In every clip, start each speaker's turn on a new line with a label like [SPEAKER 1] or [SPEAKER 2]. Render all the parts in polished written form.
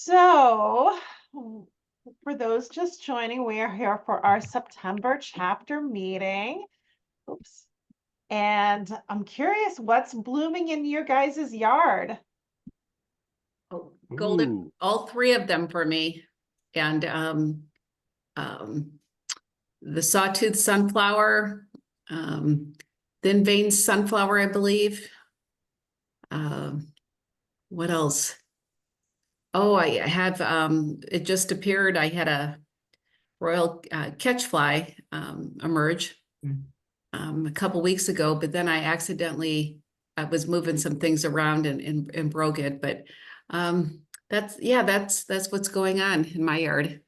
[SPEAKER 1] So, for those just joining, we are here for our September chapter meeting. Oops. And I'm curious, what's blooming in your guys' yard?
[SPEAKER 2] Oh, golden,
[SPEAKER 3] Ooh.
[SPEAKER 2] all three of them for me. And the sawtooth sunflower, thin vein sunflower, I believe. What else? Oh, I have, it just appeared. I had a royal catchfly emerge a couple weeks ago, but then I I was moving some things around and broke it. But that's what's going on in my yard.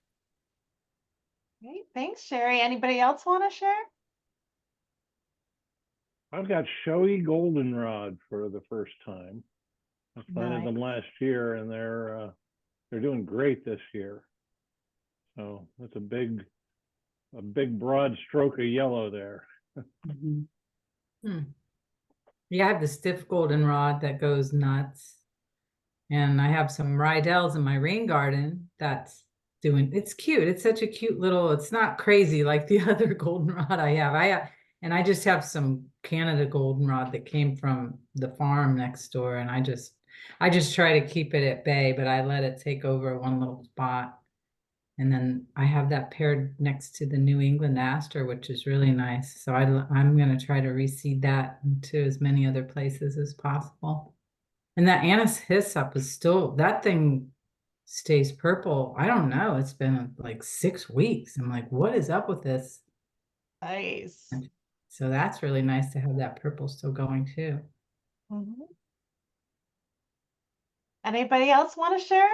[SPEAKER 1] Great, thanks, Sherry. Anybody else want to share?
[SPEAKER 3] I've got showy goldenrod for the first time. I planted them last year, and they're doing great this year. So that's a big broad stroke of yellow there.
[SPEAKER 4] Yeah, I have the stiff goldenrod that goes nuts. And I have some rydels in my rain garden that's it's cute. It's such a cute little, it's not crazy like the other goldenrod I have. And I just have some Canada goldenrod that came from the farm next door. And I just try to keep it at bay, but I let it take over one little spot. And then I have that paired next to the New England aster, which is really nice. So I'm going to try to reseed that into as many other places as possible. And that anise hyssop is still, that thing stays purple. I don't know. It's been like 6 weeks. I'm like, what is up with this?
[SPEAKER 1] Nice.
[SPEAKER 4] So that's really nice to have that purple still going too.
[SPEAKER 1] Anybody else want to share?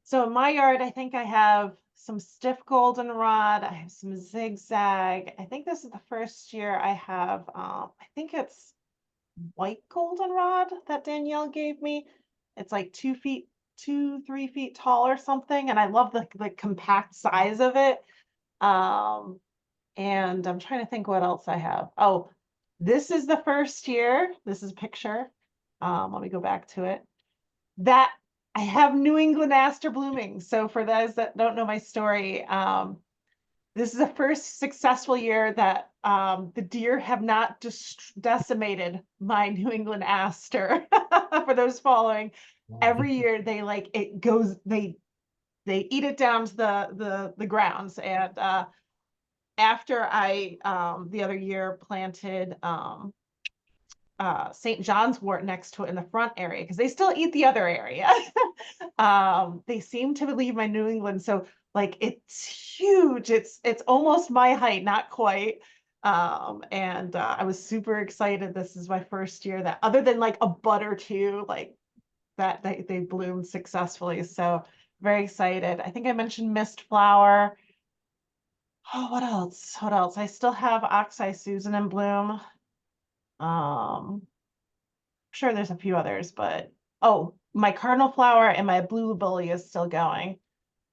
[SPEAKER 1] So in my yard, I think I have some stiff goldenrod. I have some zigzag. I think this is the first year I have, I think it's white goldenrod that Danielle gave me. It's like 2 feet, 3 feet tall or something. And I love the compact size of it. And I'm trying to think what else I have. Oh, this is the first year. This is a picture. Let me go back to it. That I have New England aster blooming. So for those that don't know my story, this is the first successful year that the deer have not decimated my New England aster. For those following, every year they eat it down to the grounds. And after I the other year planted St. John's wort next to it in the front area, because they still eat the other area. They seem to leave my New England. So like it's huge. It's almost my height, not quite. And I was super excited. This is my first year that, other than like a bud or two, like that they bloomed successfully. So very excited. I think I mentioned mist flower. Oh, what else? What else? I still have Oxeye Susan in bloom. Sure there's a few others, but oh, my cardinal flower and my blue bully is still going.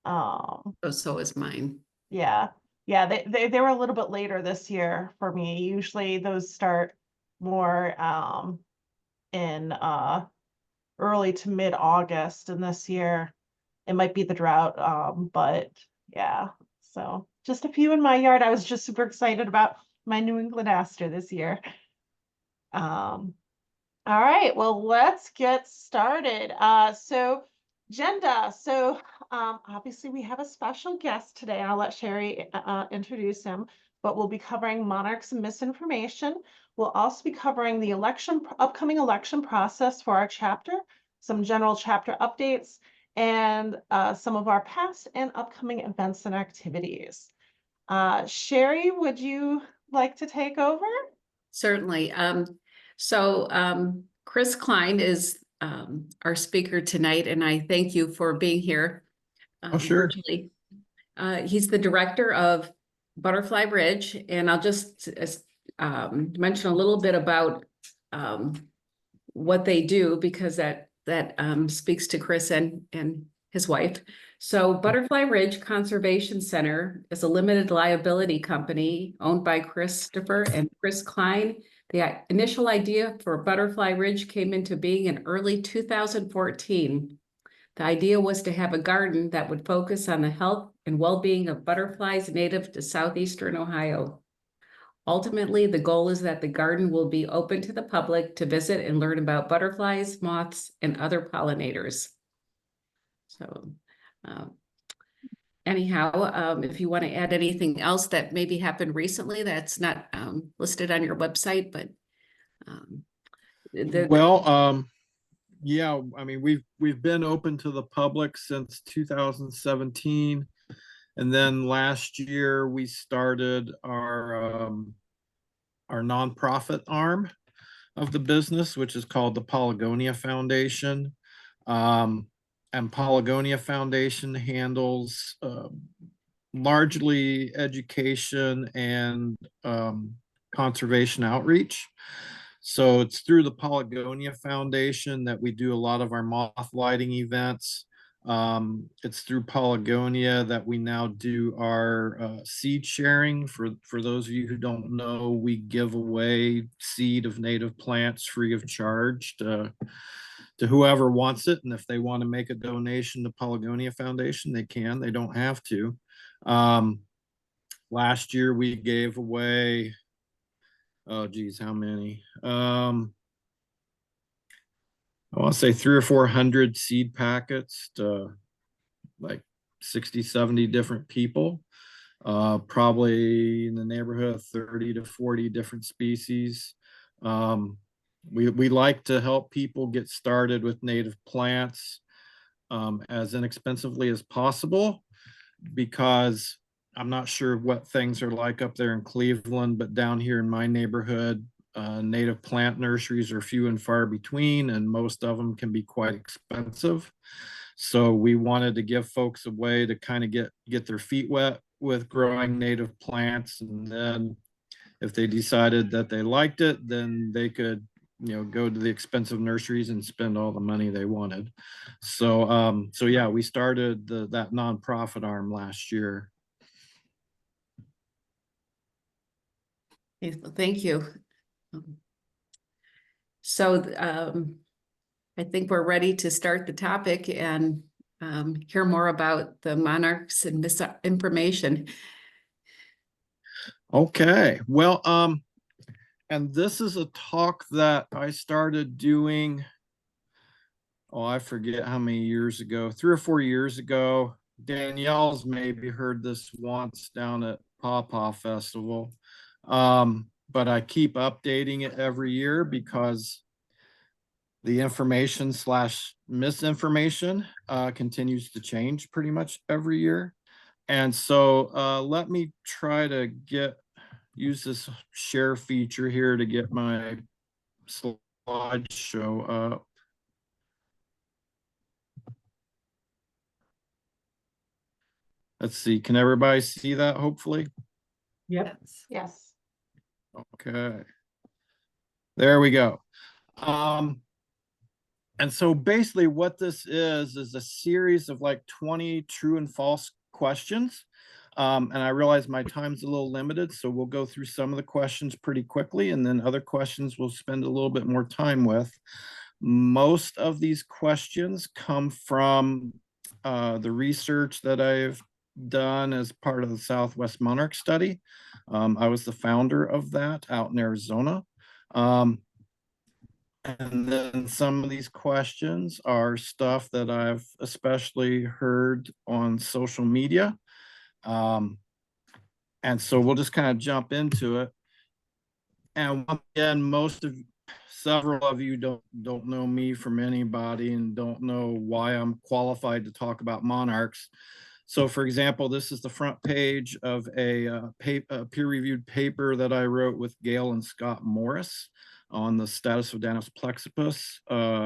[SPEAKER 2] Oh, so is mine.
[SPEAKER 1] Yeah. Yeah, they were a little bit later this year for me. Usually those start more in early to mid-August, and this year it might be the drought. But yeah, so just a few in my yard. I was just super excited about my New England aster this year. All right, well, let's get started. So agenda. So obviously we have a special guest today. I'll let Sherry introduce him, but we'll be covering monarchs and misinformation. We'll also be covering the upcoming election process for our chapter, some general chapter updates, and some of our past and upcoming events and activities. Sherry, would you like to take over?
[SPEAKER 2] Certainly. Chris Klein is our speaker tonight, and I thank you for being here.
[SPEAKER 5] Oh, sure.
[SPEAKER 2] Virtually. He's the director of Butterfly Ridge, and I'll just mention a little bit about what they do, because that speaks to Chris and his wife. So Butterfly Ridge Conservation Center is a limited liability company owned by Christopher and Chris Klein. The initial idea for Butterfly Ridge came into being in early 2014. The idea was to have a garden that would focus on the health and well-being of butterflies native to southeastern Ohio. Ultimately, the goal is that the garden will be open to the public to visit and learn about butterflies, moths, and other pollinators. So anyhow, if you want to add anything else that maybe happened recently that's not listed on your website, but
[SPEAKER 5] well, yeah, I mean, we've been open to the public since 2017. And then last year we started our nonprofit arm of the business, which is called the Pelagonia Foundation. And Pelagonia Foundation handles largely education and conservation outreach. So it's through the Pelagonia Foundation that we do a lot of our moth lighting events. It's through Pelagonia that we now do our seed sharing. For those of you who don't know, we give away seed of native plants free of charge to whoever wants it. And if they want to make a donation to Pelagonia Foundation, they can. They don't have to. Last year we gave away, oh geez, how many? I want to say 300 or 400 seed packets to like 60, 70 different people, probably in the neighborhood of 30 to 40 different species. We like to help people get started with native plants as inexpensively as possible, because I'm not sure what things are like up there in Cleveland, but down here in my neighborhood, native plant nurseries are few and far between, and most of them can be quite expensive. So we wanted to give folks a way to kind of get their feet wet with growing native plants, and then if they decided that they liked it, then they could, you know, go to the expensive nurseries and spend all the money they wanted. So so yeah, we started that nonprofit arm last year.
[SPEAKER 2] Thank you. So I think we're ready to start the topic and hear more about the monarchs and misinformation.
[SPEAKER 5] Okay, well, and this is a talk that I started doing, oh, I forget how many years ago, 3 or 4 years ago. Danielle's maybe heard this once down at Pawpaw Festival. But I keep updating it every year because the information / misinformation continues to change pretty much every year. And so let me try to use this share feature here to get my slideshow up. Let's see, can everybody see that hopefully?
[SPEAKER 4] Yep.
[SPEAKER 1] Yes.
[SPEAKER 5] Okay, there we go. And so basically what this is a series of like 20 true and false questions. And I realize my time's a little limited, so we'll go through some of the questions pretty quickly, and then other questions we'll spend a little bit more time with. Most of these questions come from the research that I've done as part of the Southwest Monarch Study. I was the founder of that out in Arizona. And then some of these questions are stuff that I've especially heard on social media. And so we'll just kind of jump into it. And again, several of you don't know me from anybody and don't know why I'm qualified to talk about monarchs. So for example, this is the front page of a peer-reviewed paper that I wrote with Gail and Scott Morris on the status of Danos plexippus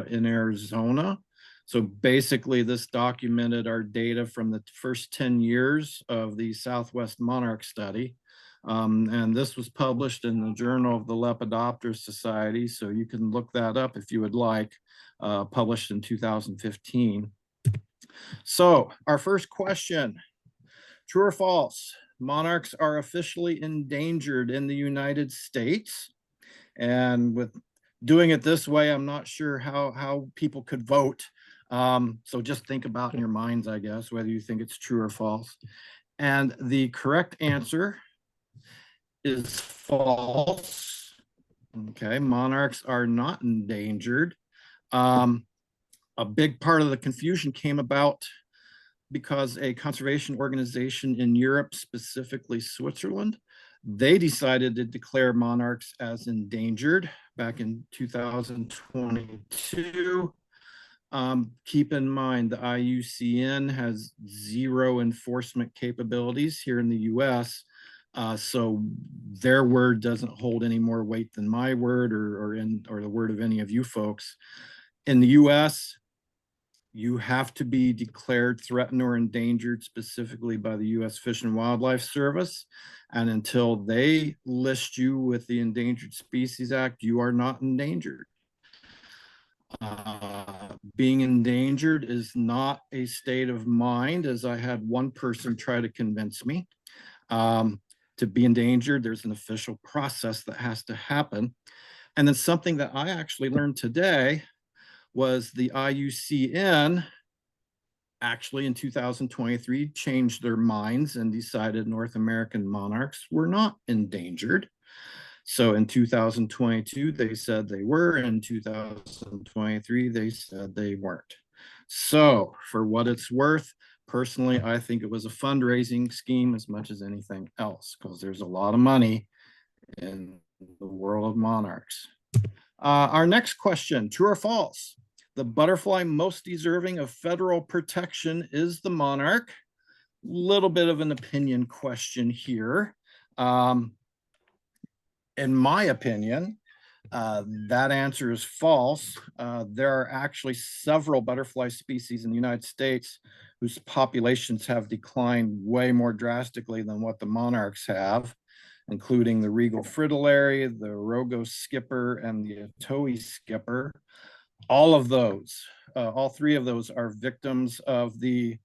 [SPEAKER 5] in Arizona. So basically this documented our data from the first 10 years of the Southwest Monarch Study. And this was published in the Journal of the Lepidopterist Society. So you can look that up if you would like, published in 2015. So our first question, true or false? Monarchs are officially endangered in the United States. And with doing it this way, I'm not sure how people could vote. So just think about in your minds, I guess, whether you think it's true or false. And the correct answer is false. Okay, monarchs are not endangered. A big part of the confusion came about because a conservation organization in Europe, specifically Switzerland, they decided to declare monarchs as endangered back in 2022. Keep in mind, the IUCN has zero enforcement capabilities here in the US. So their word doesn't hold any more weight than my word or the word of any of you folks. In the US, you have to be declared threatened or endangered specifically by the US Fish and Wildlife Service. And until they list you with the Endangered Species Act, you are not endangered. Being endangered is not a state of mind, as I had one person try to convince me. To be endangered, there's an official process that has to happen. And then something that I actually learned today was the IUCN actually in 2023 changed their minds and decided North American monarchs were not endangered. So in 2022, they said they were. In 2023, they said they weren't. So for what it's worth, personally, I think it was a fundraising scheme as much as anything else, because there's a lot of money in the world of monarchs. Our next question, true or false? The butterfly most deserving of federal protection is the monarch. Little bit of an opinion question here. In my opinion, that answer is false. There are actually several butterfly species in the United States whose populations have declined way more drastically than what the monarchs have, including the regal fritillary, the rogo skipper, and the Atoe skipper. All of those, all three of those are victims of the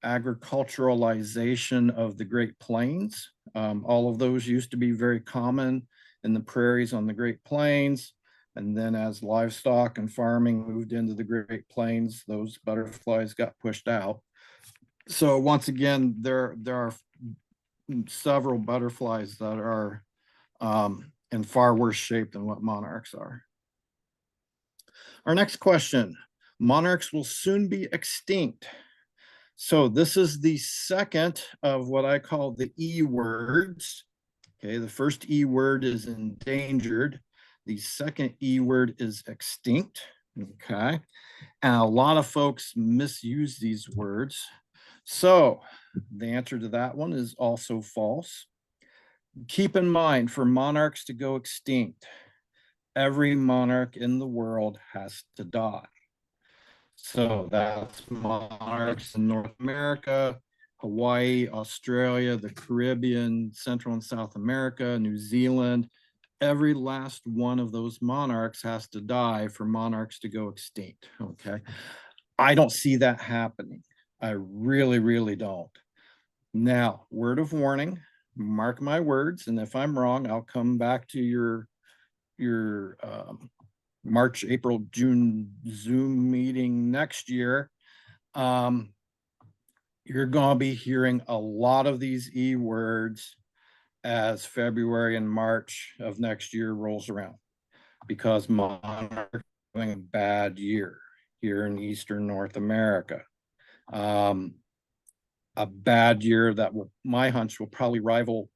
[SPEAKER 5] agriculturalization of the Great Plains. All of those used to be very common in the prairies on the Great Plains. And then as livestock and farming moved into the Great Plains, those butterflies got pushed out. So once again, there are several butterflies that are in far worse shape than what monarchs are. Our next question, monarchs will soon be extinct. So this is the second of what I call the E words. Okay, the first E word is endangered. The second E word is extinct. Okay, and a lot of folks misuse these words. So the answer to that one is also false. Keep in mind, for monarchs to go extinct, every monarch in the world has to die. So that's monarchs in North America, Hawaii, Australia, the Caribbean, Central and South America, New Zealand. Every last one of those monarchs has to die for monarchs to go extinct. Okay. I don't see that happening. I really, really don't. Now, word of warning, mark my words, and if I'm wrong, I'll come back to your March, April, June Zoom meeting next year. You're going to be hearing a lot of these E words as February and March of next year rolls around, because monarchs are having a bad year here in Eastern North America. A bad year that will, my hunch, will probably rival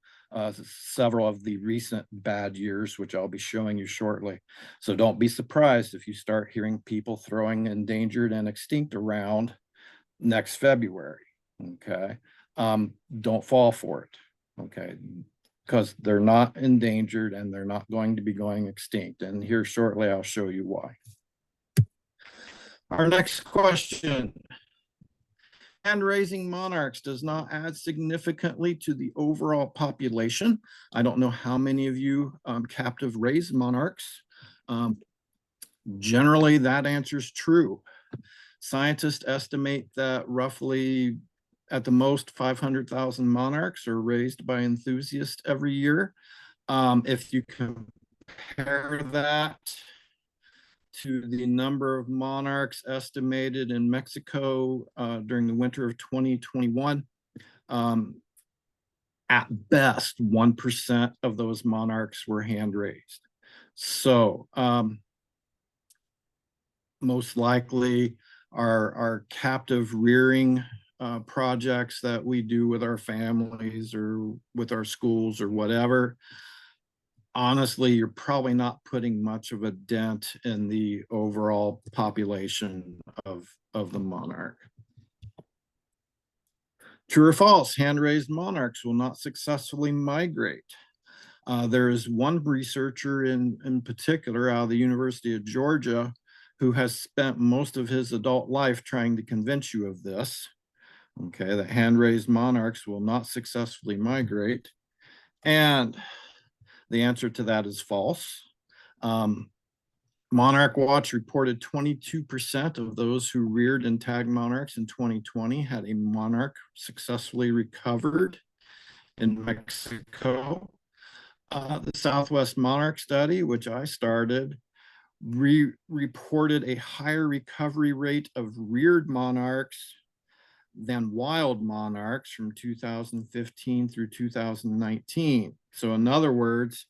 [SPEAKER 5] several of the recent bad years, which I'll be showing you shortly. So don't be surprised if you start hearing people throwing endangered and extinct around next February. Okay. Don't fall for it. Okay. Because they're not endangered and they're not going to be going extinct. And here shortly, I'll show you why. Our next question. Hand-raising monarchs does not add significantly to the overall population. I don't know how many of you captive raise monarchs. Generally, that answer is true. Scientists estimate that roughly at the most 500,000 monarchs are raised by enthusiasts every year. If you compare that to the number of monarchs estimated in Mexico during the winter of 2021. At best, 1% of those monarchs were hand raised. So most likely our captive rearing projects that we do with our families or with our schools or whatever, honestly, you're probably not putting much of a dent in the overall population of the monarch. True or false, hand-raised monarchs will not successfully migrate. There is one researcher in particular out of the University of Georgia who has spent most of his adult life trying to convince you of this, okay, that hand-raised monarchs will not successfully migrate. And the answer to that is false. Monarch Watch reported 22% of those who reared and tagged monarchs in 2020 had a monarch successfully recovered in Mexico. The Southwest Monarch Study, which I started, reported a higher recovery rate of reared monarchs than wild monarchs from 2015 through 2019. So in other words,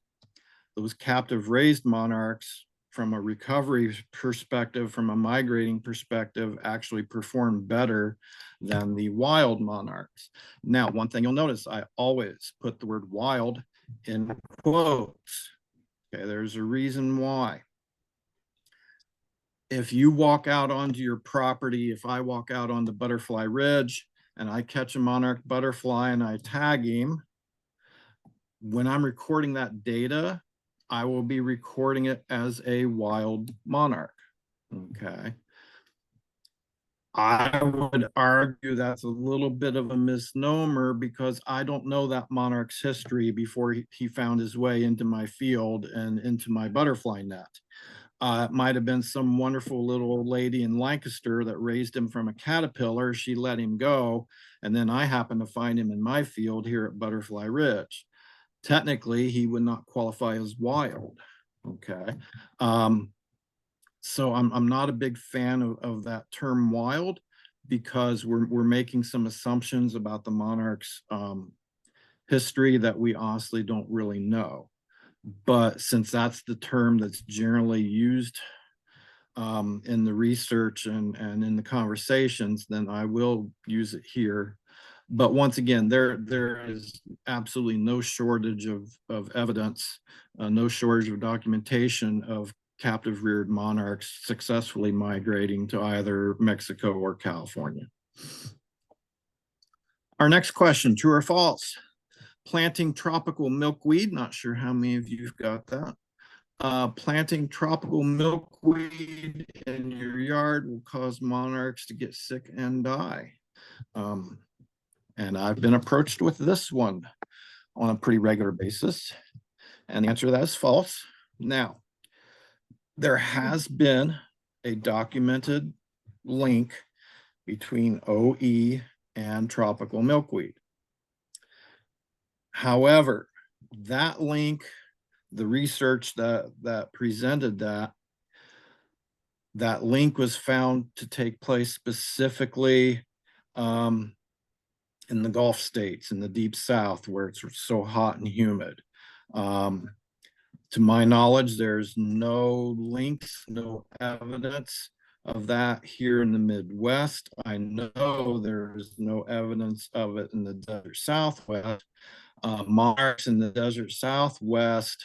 [SPEAKER 5] those captive raised monarchs from a recovery perspective, from a migrating perspective, actually performed better than the wild monarchs. Now, one thing you'll notice, I always put the word wild in quotes. Okay, there's a reason why. If you walk out onto your property, if I walk out on the Butterfly Ridge and I catch a monarch butterfly and I tag him, when I'm recording that data, I will be recording it as a wild monarch, okay? I would argue that's a little bit of a misnomer because I don't know that monarch's history before he found his way into my field and into my butterfly net. It might have been some wonderful little old lady in Lancaster that raised him from a caterpillar. She let him go, and then I happened to find him in my field here at Butterfly Ridge. Technically, he would not qualify as wild, okay? So I'm not a big fan of that term wild because we're making some assumptions about the monarch's history that we honestly don't really know. But since that's the term that's generally used in the research and in the conversations, then I will use it here. But once again, there is absolutely no shortage of evidence, no shortage of documentation of captive reared monarchs successfully migrating to either Mexico or California. Our next question, true or false? Planting tropical milkweed, not sure how many of you've got that. Planting tropical milkweed in your yard will cause monarchs to get sick and die. And I've been approached with this one on a pretty regular basis. And the answer to that is false. Now, there has been a documented link between OE and tropical milkweed. However, that link, the research that presented that link was found to take place specifically in the Gulf states, in the deep South, where it's so hot and humid. To my knowledge, there's no links, no evidence of that here in the Midwest. I know there's no evidence of it in the desert Southwest. Monarchs in the desert Southwest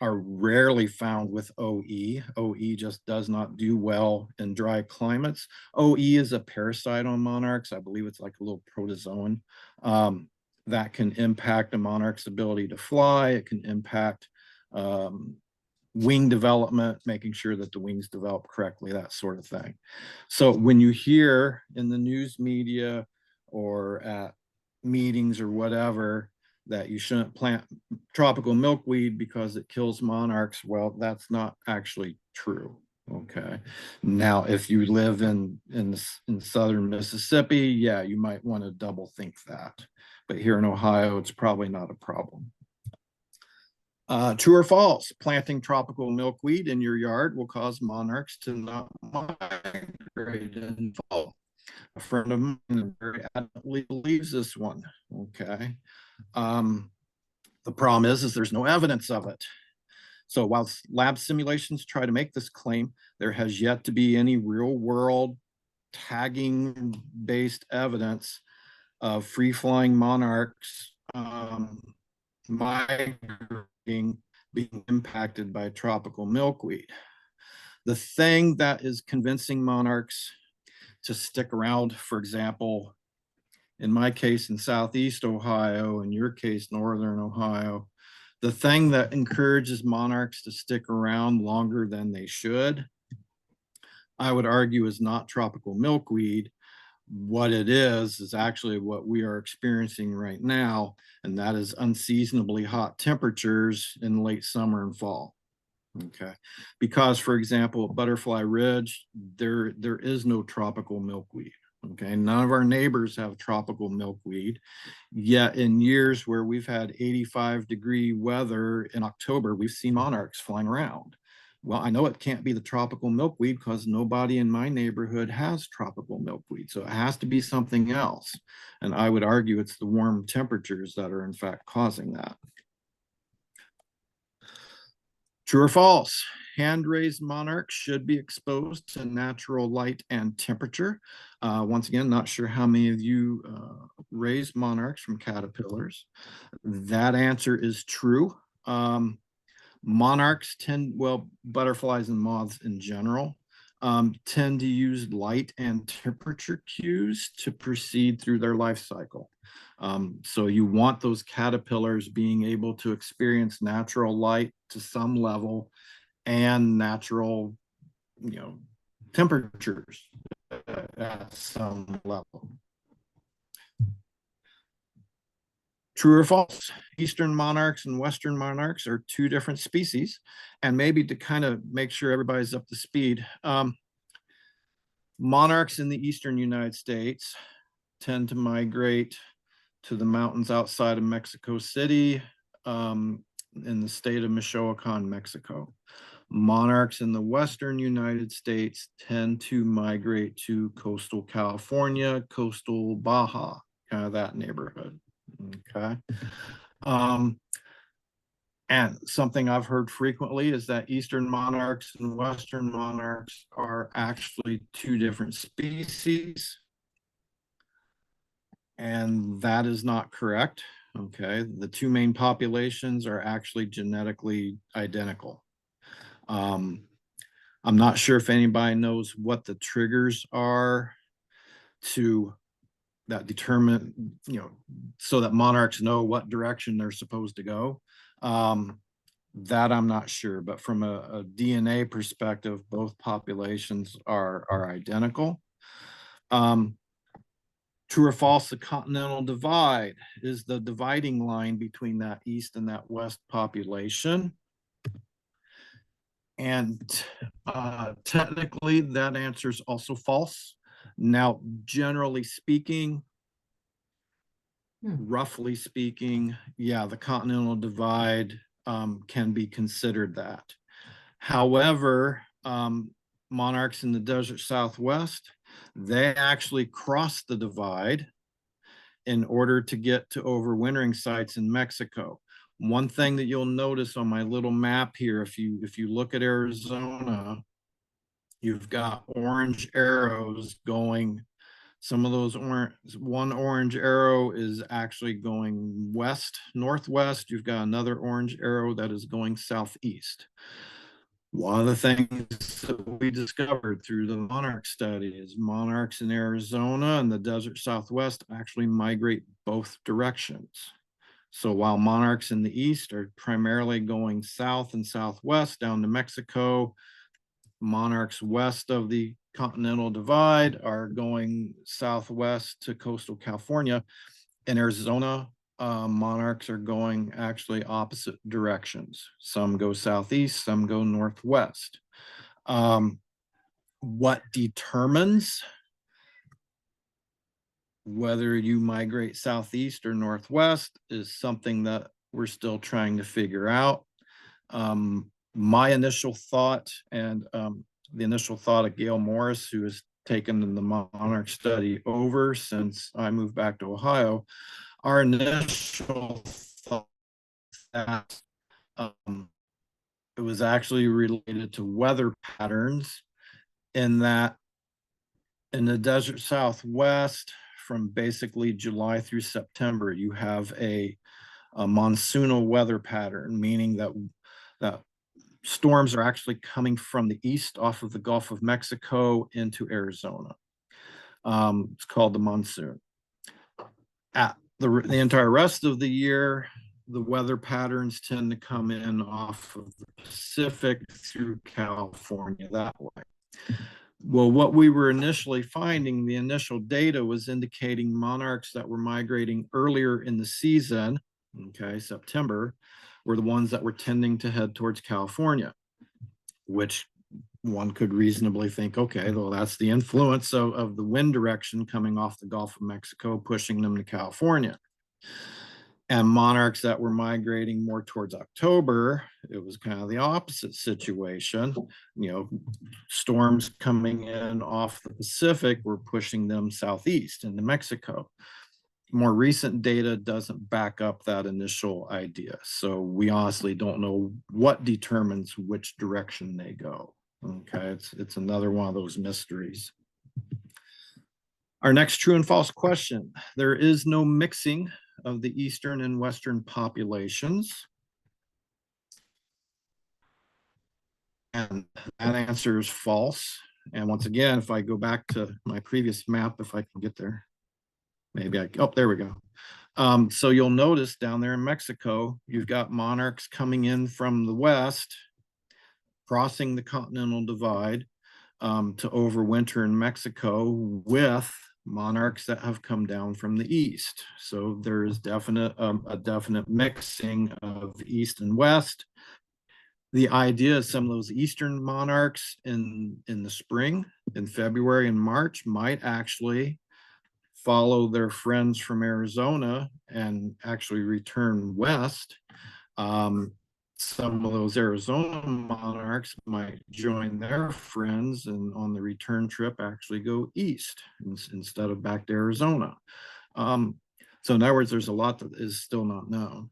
[SPEAKER 5] are rarely found with OE. OE just does not do well in dry climates. OE is a parasite on monarchs. I believe it's like a little protozoan that can impact a monarch's ability to fly. It can impact wing development, making sure that the wings develop correctly, that sort of thing. So when you hear in the news media or at meetings or whatever that you shouldn't plant tropical milkweed because it kills monarchs, well, that's not actually true. Okay. Now, if you live in southern Mississippi, yeah, you might want to double think that. But here in Ohio, it's probably not a problem. True or false? Planting tropical milkweed in your yard will cause monarchs to not migrate in fall. A friend of mine very adamantly believes this one. Okay. The problem is there's no evidence of it. So while lab simulations try to make this claim, there has yet to be any real world tagging based evidence of free flying monarchs migrating, being impacted by tropical milkweed. The thing that is convincing monarchs to stick around, for example, in my case in Southeast Ohio, in your case, Northern Ohio, the thing that encourages monarchs to stick around longer than they should, I would argue, is not tropical milkweed. What it is actually what we are experiencing right now, and that is unseasonably hot temperatures in late summer and fall. Okay, because for example, at Butterfly Ridge, there is no tropical milkweed. Okay, none of our neighbors have tropical milkweed. Yet in years where we've had 85-degree weather in October, we've seen monarchs flying around. Well, I know it can't be the tropical milkweed because nobody in my neighborhood has tropical milkweed. So it has to be something else. And I would argue it's the warm temperatures that are in fact causing that. True or false? Hand-raised monarchs should be exposed to natural light and temperature. Once again, not sure how many of you raise monarchs from caterpillars. That answer is true. Monarchs tend, well, butterflies and moths in general, tend to use light and temperature cues to proceed through their life cycle. So you want those caterpillars being able to experience natural light to some level and natural, temperatures at some level. True or false? Eastern monarchs and Western monarchs are two different species. And maybe to kind of make sure everybody's up to speed, monarchs in the Eastern United States tend to migrate to the mountains outside of Mexico City, in the state of Michoacan, Mexico. Monarchs in the Western United States tend to migrate to coastal California, coastal Baja, kind of that neighborhood. Okay. And something I've heard frequently is that Eastern monarchs and Western monarchs are actually two different species. And that is not correct. Okay. The two main populations are actually genetically identical. I'm not sure if anybody knows what the triggers are to that determine, so that monarchs know what direction they're supposed to go. That I'm not sure, but from a DNA perspective, both populations are identical. True or false, the continental divide is the dividing line between that east and that west population. And technically, that answer is also false. Now, generally speaking, roughly speaking, yeah, the continental divide can be considered that. However, monarchs in the desert Southwest, they actually cross the divide in order to get to overwintering sites in Mexico. One thing that you'll notice on my little map here, if you look at Arizona, you've got orange arrows going. Some of those one orange arrow is actually going west, northwest. You've got another orange arrow that is going southeast. One of the things that we discovered through the monarch study is monarchs in Arizona and the desert Southwest actually migrate both directions. So while monarchs in the east are primarily going south and southwest down to Mexico, monarchs west of the continental divide are going southwest to coastal California. In Arizona, monarchs are going actually opposite directions. Some go southeast, some go northwest. What determines whether you migrate southeast or northwest is something that we're still trying to figure out. My initial thought, and the initial thought of Gail Morris, who has taken the monarch study over since I moved back to Ohio, our initial thought that it was actually related to weather patterns, in that in the desert Southwest, from basically July through September, you have a monsoonal weather pattern, meaning that storms are actually coming from the east off of the Gulf of Mexico into Arizona. It's called the monsoon. At the entire rest of the year, the weather patterns tend to come in off of the Pacific through California that way. Well, what we were initially finding, the initial data was indicating monarchs that were migrating earlier in the season, okay, September, were the ones that were tending to head towards California, which one could reasonably think, okay, well, that's the influence of the wind direction coming off the Gulf of Mexico, pushing them to California. And monarchs that were migrating more towards October, it was kind of the opposite situation. You know, storms coming in off the Pacific were pushing them southeast into Mexico. More recent data doesn't back up that initial idea. So we honestly don't know what determines which direction they go. Okay, it's another one of those mysteries. Our next true and false question: there is no mixing of the eastern and western populations. And that answer is false. And once again, if I go back to my previous map, if I can get there, maybe there we go. So you'll notice down there in Mexico, you've got monarchs coming in from the west, crossing the continental divide to overwinter in Mexico, with monarchs that have come down from the east. So there is a definite mixing of east and west. The idea is some of those eastern monarchs in the spring, in February and March, might actually follow their friends from Arizona and actually return west. Some of those Arizona monarchs might join their friends and on the return trip actually go east instead of back to Arizona. So in other words, there's a lot that is still not known.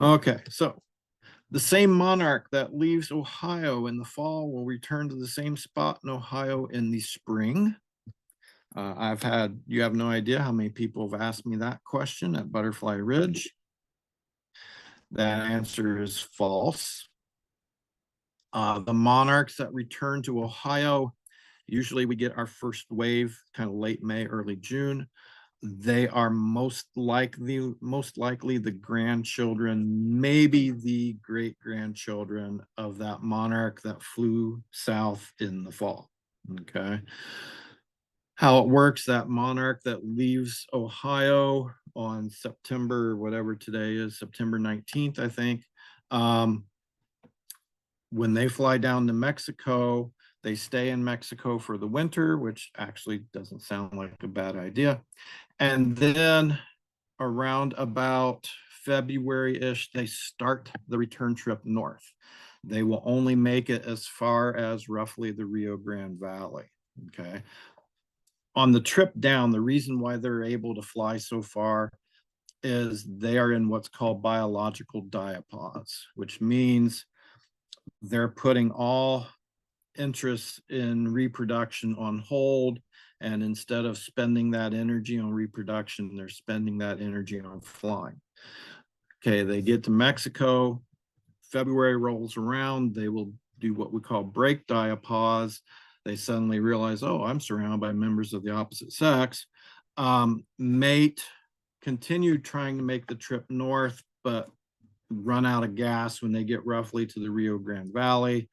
[SPEAKER 5] Okay, so the same monarch that leaves Ohio in the fall will return to the same spot in Ohio in the spring. You have no idea how many people have asked me that question at Butterfly Ridge. That answer is false. The monarchs that return to Ohio, usually we get our first wave kind of late May, early June. They are most likely the grandchildren, maybe the great-grandchildren of that monarch that flew south in the fall. Okay. How it works, that monarch that leaves Ohio on September, whatever today is, September 19th, I think. When they fly down to Mexico, they stay in Mexico for the winter, which actually doesn't sound like a bad idea. And then around about February-ish, they start the return trip north. They will only make it as far as roughly the Rio Grande Valley. Okay. On the trip down, the reason why they're able to fly so far is they are in what's called biological diapause, which means they're putting all interest in reproduction on hold. And instead of spending that energy on reproduction, they're spending that energy on flying. Okay, they get to Mexico, February rolls around, they will do what we call break diapause. They suddenly realize, oh, I'm surrounded by members of the opposite sex. Mate, continue trying to make the trip north, but run out of gas when they get roughly to the Rio Grande Valley,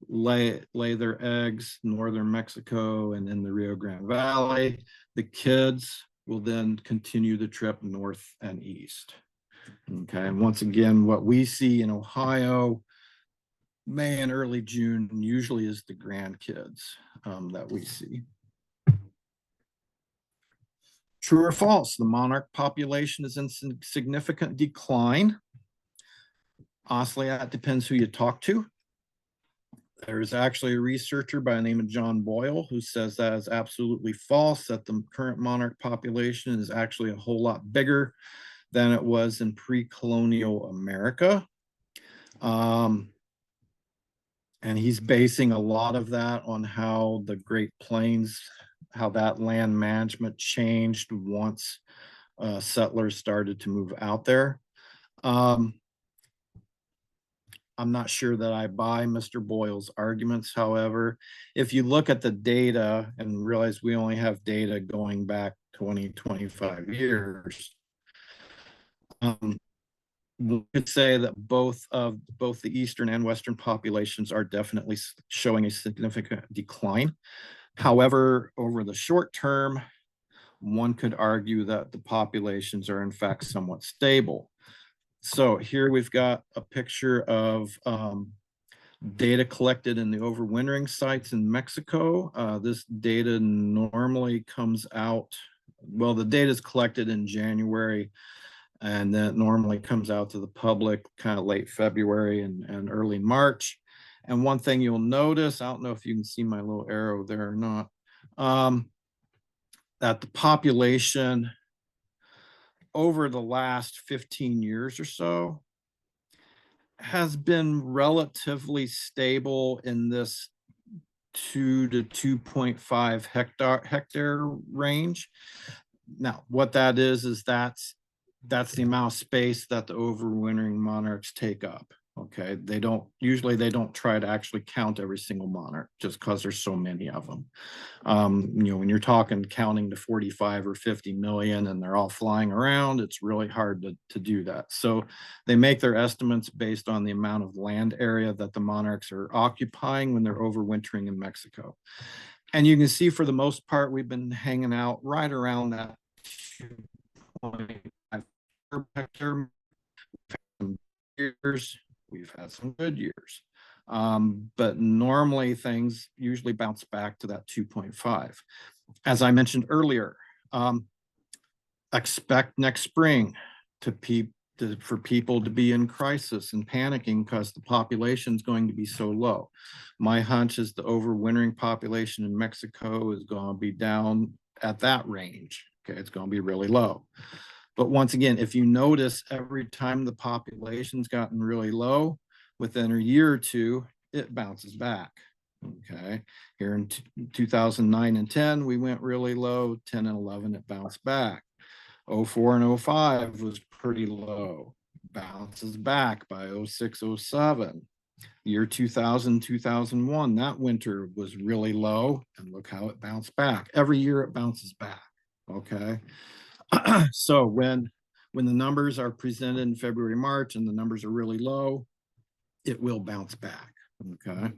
[SPEAKER 5] lay their eggs northern Mexico and in the Rio Grande Valley. The kids will then continue the trip north and east. Okay, and once again, what we see in Ohio, May and early June usually is the grandkids that we see. True or false? The monarch population is in significant decline. Honestly, that depends who you talk to. There's actually a researcher by the name of John Boyle who says that is absolutely false, that the current monarch population is actually a whole lot bigger than it was in pre-colonial America. And he's basing a lot of that on how the Great Plains, how that land management changed once settlers started to move out there. I'm not sure that I buy Mr. Boyle's arguments. However, if you look at the data and realize we only have data going back 20, 25 years, we could say that both the eastern and western populations are definitely showing a significant decline. However, over the short term, one could argue that the populations are in fact somewhat stable. So here we've got a picture of data collected in the overwintering sites in Mexico. This data normally comes out, well, the data is collected in January, and then it normally comes out to the public kind of late February and early March. And one thing you'll notice, I don't know if you can see my little arrow there or not, that the population over the last 15 years or so has been relatively stable in this 2 to 2.5 hectare range. Now, what that is that's the amount of space that the overwintering monarchs take up. Okay, usually they don't try to actually count every single monarch just because there's so many of them. When you're talking counting to 45 or 50 million and they're all flying around, it's really hard to do that. So they make their estimates based on the amount of land area that the monarchs are occupying when they're overwintering in Mexico. And you can see for the most part, we've been hanging out right around that 2.5 hectare years. We've had some good years, but normally things usually bounce back to that 2.5. As I mentioned earlier, expect next spring for people to be in crisis and panicking because the population is going to be so low. My hunch is the overwintering population in Mexico is going to be down at that range. Okay, it's going to be really low. But once again, if you notice, every time the population's gotten really low, within a year or two, it bounces back. Okay, here in 2009 and 10, we went really low. 10 and 11, it bounced back. 04 and 05 was pretty low, bounces back by 06, 07. Year 2000, 2001, that winter was really low, and look how it bounced back. Every year it bounces back. Okay. So when the numbers are presented in February, March, and the numbers are really low, it will bounce back. Okay.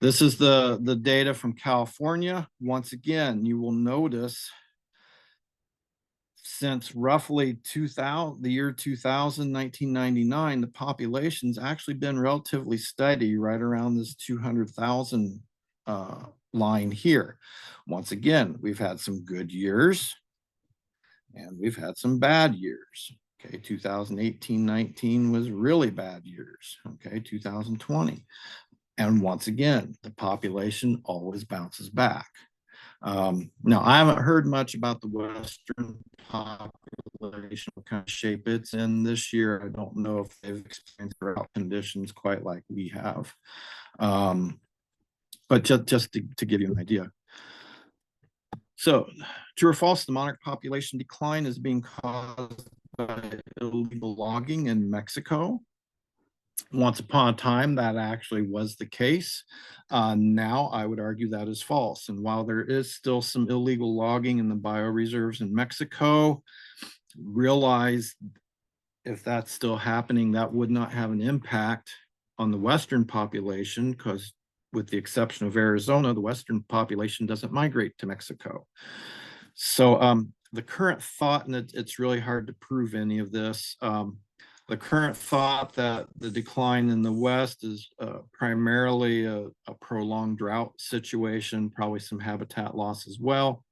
[SPEAKER 5] This is the data from California. Once again, you will notice since roughly the year 2000, 1999, the population's actually been relatively steady right around this 200,000 line here. Once again, we've had some good years and we've had some bad years. Okay, 2018, 19 was really bad years. Okay, 2020. And once again, the population always bounces back. Now, I haven't heard much about the Western population, what kind of shape it's in this year. I don't know if they've experienced drought conditions quite like we have. But just to give you an idea. So, true or false, the monarch population decline is being caused by illegal logging in Mexico. Once upon a time, that actually was the case. Now, I would argue that is false. And while there is still some illegal logging in the bioreserves in Mexico, realize if that's still happening, that would not have an impact on the Western population because with the exception of Arizona, the Western population doesn't migrate to Mexico. So the current thought, and it's really hard to prove any of this, the current thought that the decline in the West is primarily a prolonged drought situation, probably some habitat loss as well.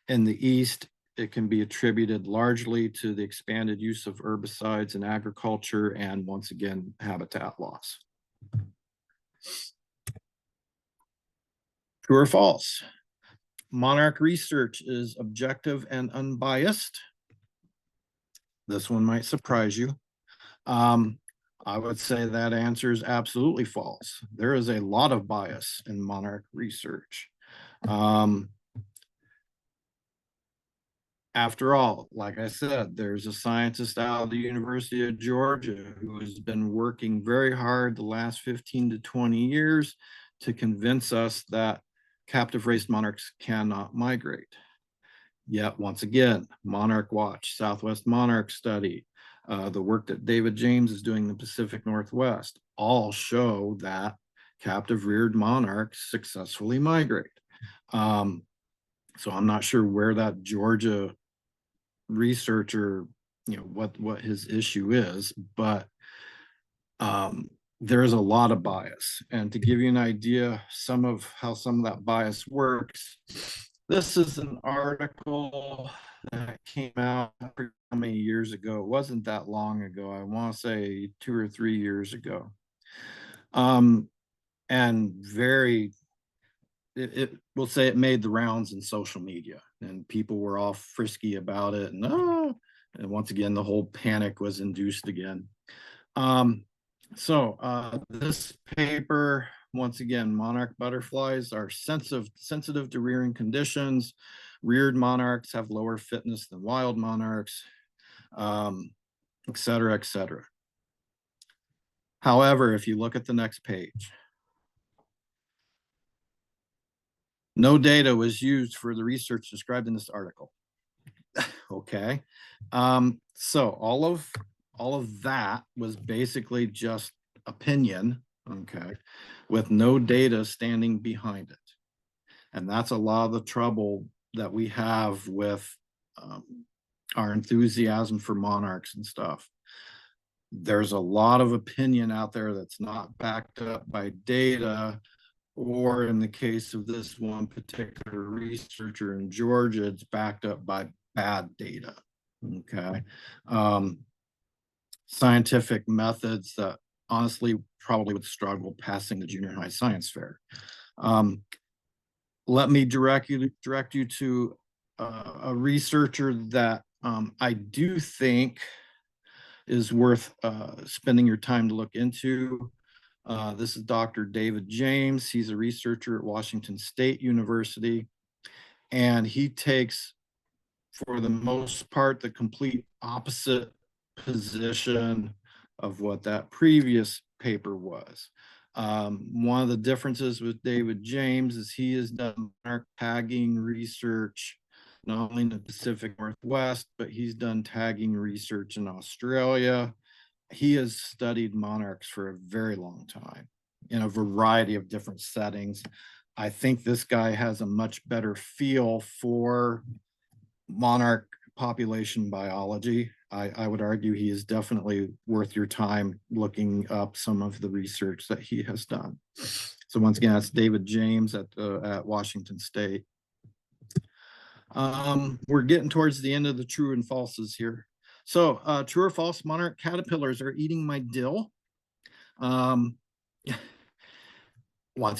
[SPEAKER 5] In the East, it can be attributed largely to the expanded use of herbicides in agriculture and, once again, habitat loss. True or false? Monarch research is objective and unbiased. This one might surprise you. I would say that answer is absolutely false. There is a lot of bias in monarch research. After all, like I said, there's a scientist out of the University of Georgia who has been working very hard the last 15 to 20 years to convince us that captive raised monarchs cannot migrate. Yet, once again, Monarch Watch, Southwest Monarch Study, the work that David James is doing in the Pacific Northwest, all show that captive reared monarchs successfully migrate. So I'm not sure where that Georgia researcher, what his issue is, but there is a lot of bias. And to give you an idea, how some of that bias works, this is an article that came out how many years ago. It wasn't that long ago. I want to say 2 or 3 years ago. And we'll say it made the rounds in social media, and people were all frisky about it. And once again, the whole panic was induced again. This paper, once again, monarch butterflies are sensitive to rearing conditions. Reared monarchs have lower fitness than wild monarchs, et cetera, et cetera. However, if you look at the next page, no data was used for the research described in this article. Okay. So all of that was basically just opinion, okay, with no data standing behind it. And that's a lot of the trouble that we have with our enthusiasm for monarchs and stuff. There's a lot of opinion out there that's not backed up by data, or in the case of this one particular researcher in Georgia, it's backed up by bad data. Okay. Scientific methods that honestly probably would struggle passing the junior high science fair. Let me direct you to a researcher that I do think is worth spending your time to look into. This is Dr. David James. He's a researcher at Washington State University, and he takes, for the most part, the complete opposite position of what that previous paper was. One of the differences with David James is he has done monarch tagging research, not only in the Pacific Northwest, but he's done tagging research in Australia. He has studied monarchs for a very long time in a variety of different settings. I think this guy has a much better feel for monarch population biology. I would argue he is definitely worth your time looking up some of the research that he has done. So once again, that's David James at Washington State. We're getting towards the end of the true and falses here. So true or false, monarch caterpillars are eating my dill. Once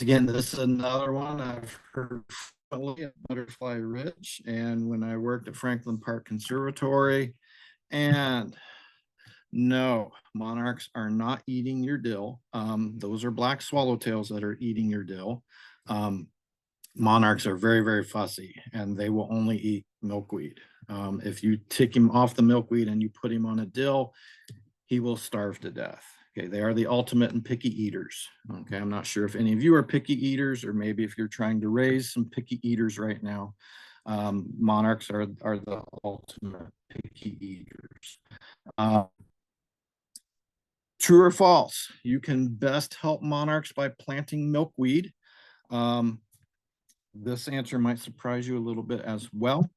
[SPEAKER 5] again, this is another one I've heard at Butterfly Ridge, and when I worked at Franklin Park Conservatory. And no, monarchs are not eating your dill. Those are black swallowtails that are eating your dill. Monarchs are very, very fussy, and they will only eat milkweed. If you take him off the milkweed and you put him on a dill, he will starve to death. Okay, they are the ultimate in picky eaters. Okay, I'm not sure if any of you are picky eaters, or maybe if you're trying to raise some picky eaters right now. Monarchs are the ultimate picky eaters. True or false? You can best help monarchs by planting milkweed. This answer might surprise you a little bit as well.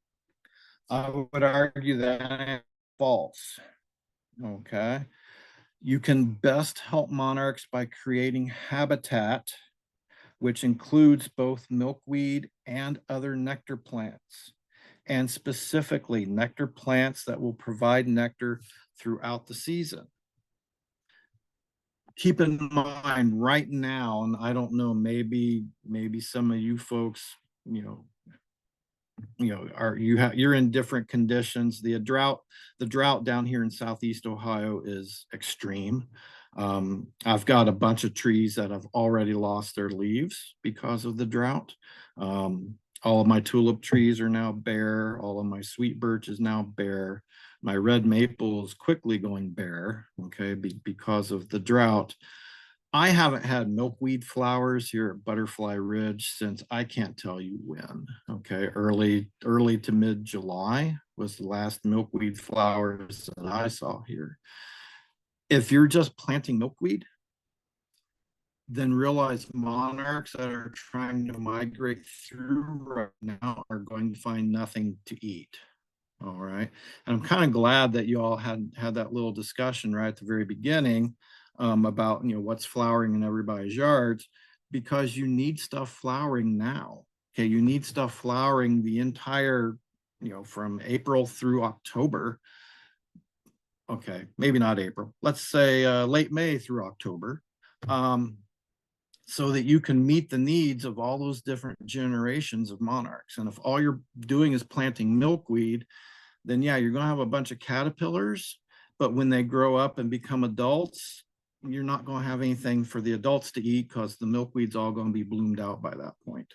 [SPEAKER 5] I would argue that false. Okay. You can best help monarchs by creating habitat, which includes both milkweed and other nectar plants. and specifically nectar plants that will provide nectar throughout the season. Keep in mind right now, and I don't know, maybe some of you folks, you're in different conditions. The drought down here in Southeast Ohio is extreme. I've got a bunch of trees that have already lost their leaves because of the drought. All of my tulip trees are now bare. All of my sweet birch is now bare. My red maple is quickly going bare, okay, because of the drought. I haven't had milkweed flowers here at Butterfly Ridge since I can't tell you when. Okay, early to mid-July was the last milkweed flowers that I saw here. If you're just planting milkweed, then realize monarchs that are trying to migrate through right now are going to find nothing to eat. All right, and I'm kind of glad that you all had that little discussion right at the very beginning about what's flowering in everybody's yards, because you need stuff flowering now. Okay, you need stuff flowering the entire from April through October. Okay, maybe not April, let's say late May through October, so that you can meet the needs of all those different generations of monarchs. And if all you're doing is planting milkweed, then yeah, you're going to have a bunch of caterpillars, but when they grow up and become adults, you're not going to have anything for the adults to eat because the milkweed's all going to be bloomed out by that point.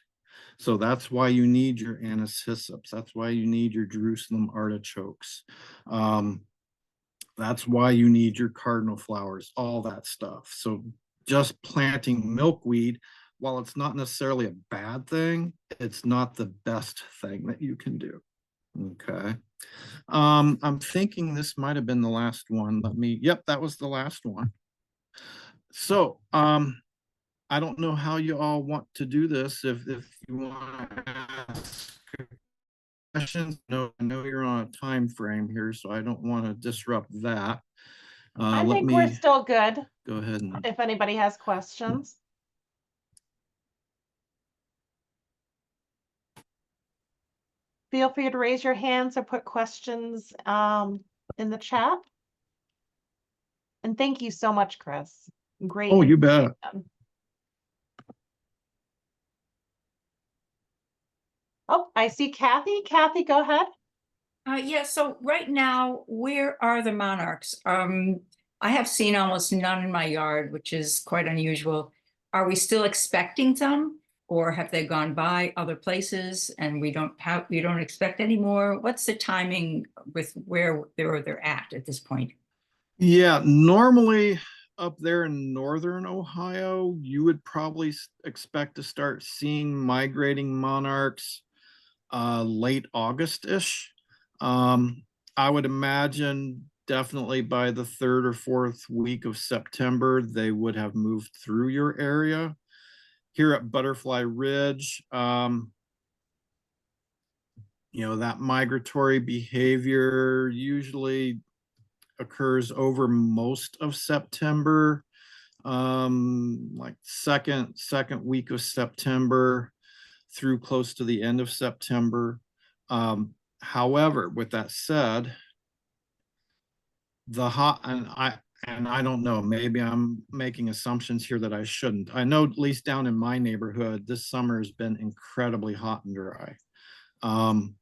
[SPEAKER 5] So that's why you need your anise hyssopus. That's why you need your Jerusalem artichokes. That's why you need your cardinal flowers, all that stuff. So just planting milkweed, while it's not necessarily a bad thing, it's not the best thing that you can do. Okay. I'm thinking this might have been the last one. Yep, that was the last one. So I don't know how you all want to do this. If you want to ask questions, no, I know you're on a time frame here, so I don't want to disrupt that.
[SPEAKER 1] I think we're still good.
[SPEAKER 5] Go ahead and
[SPEAKER 1] if anybody has questions. Feel free to raise your hands or put questions in the chat. And thank you so much, Chris. Great.
[SPEAKER 5] Oh, you bet.
[SPEAKER 1] Oh, I see Kathy. Kathy, go ahead.
[SPEAKER 6] Yeah, so right now, where are the monarchs? I have seen almost none in my yard, which is quite unusual. Are we still expecting some, or have they gone by other places and we don't expect any more? What's the timing with where they're at this point?
[SPEAKER 5] Yeah, normally up there in northern Ohio, you would probably expect to start seeing migrating monarchs late August-ish. I would imagine definitely by the 3rd or 4th week of September, they would have moved through your area. Here at Butterfly Ridge, that migratory behavior usually occurs over most of September, like second week of September through close to the end of September. However, with that said, and I don't know, maybe I'm making assumptions here that I shouldn't. I know at least down in my neighborhood, this summer has been incredibly hot and dry. And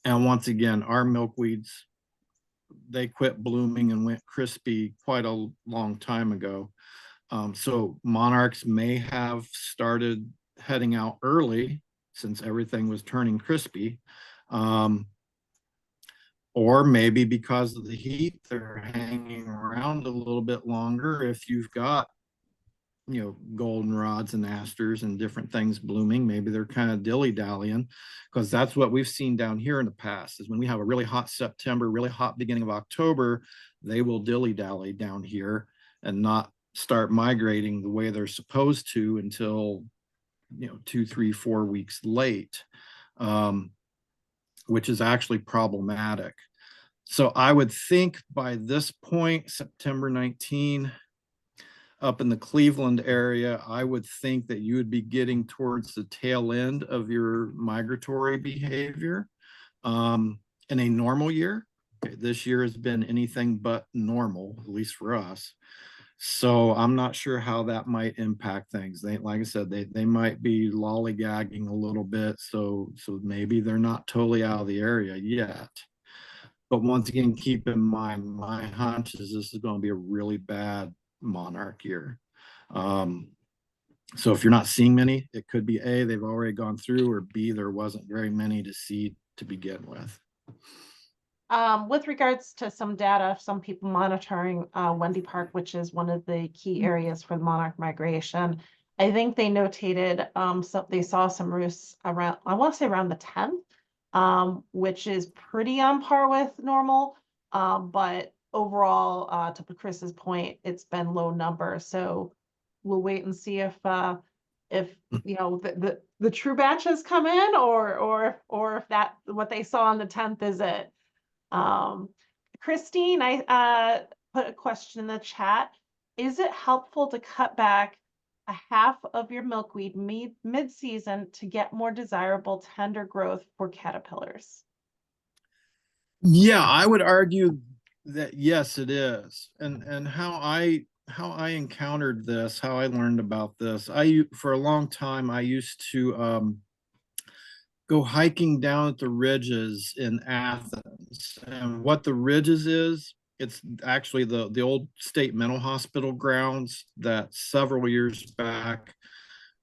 [SPEAKER 5] once again, our milkweeds, they quit blooming and went crispy quite a long time ago. So monarchs may have started heading out early since everything was turning crispy. Or maybe because of the heat, they're hanging around a little bit longer. If you've got, goldenrods and asters and different things blooming, maybe they're kind of dilly-dallying, because that's what we've seen down here in the past, is when we have a really hot September, really hot beginning of October, they will dilly-dally down here and not start migrating the way they're supposed to until, 2, 3, 4 weeks late. Which is actually problematic. So I would think by this point, September 19, up in the Cleveland area, I would think that you would be getting towards the tail end of your migratory behavior. In a normal year, okay, this year has been anything but normal, at least for us. So I'm not sure how that might impact things. They, like I said, they might be lollygagging a little bit. So maybe they're not totally out of the area yet. But once again, keep in mind, my hunch is this is going to be a really bad monarch year. So if you're not seeing many, it could be A, they've already gone through, or B, there wasn't very many to see to begin with.
[SPEAKER 1] With regards to some data, some people monitoring Wendy Park, which is one of the key areas for the monarch migration. I think they notated so they saw some roosts around, I want to say around the 10th, which is pretty on par with normal. But overall, to Chris's point, it's been low number. So we'll wait and see if you know the true batches come in, or if that what they saw on the 10th is it. Christine, I put a question in the chat. Is it helpful to cut back a half of your milkweed mid-season to get more desirable tender growth for caterpillars?
[SPEAKER 5] Yeah, I would argue that yes, it is. And how I encountered this, how I learned about this, for a long time I used to go hiking down at the ridges in Athens. And what the ridges is, it's actually the old state mental hospital grounds that several years back,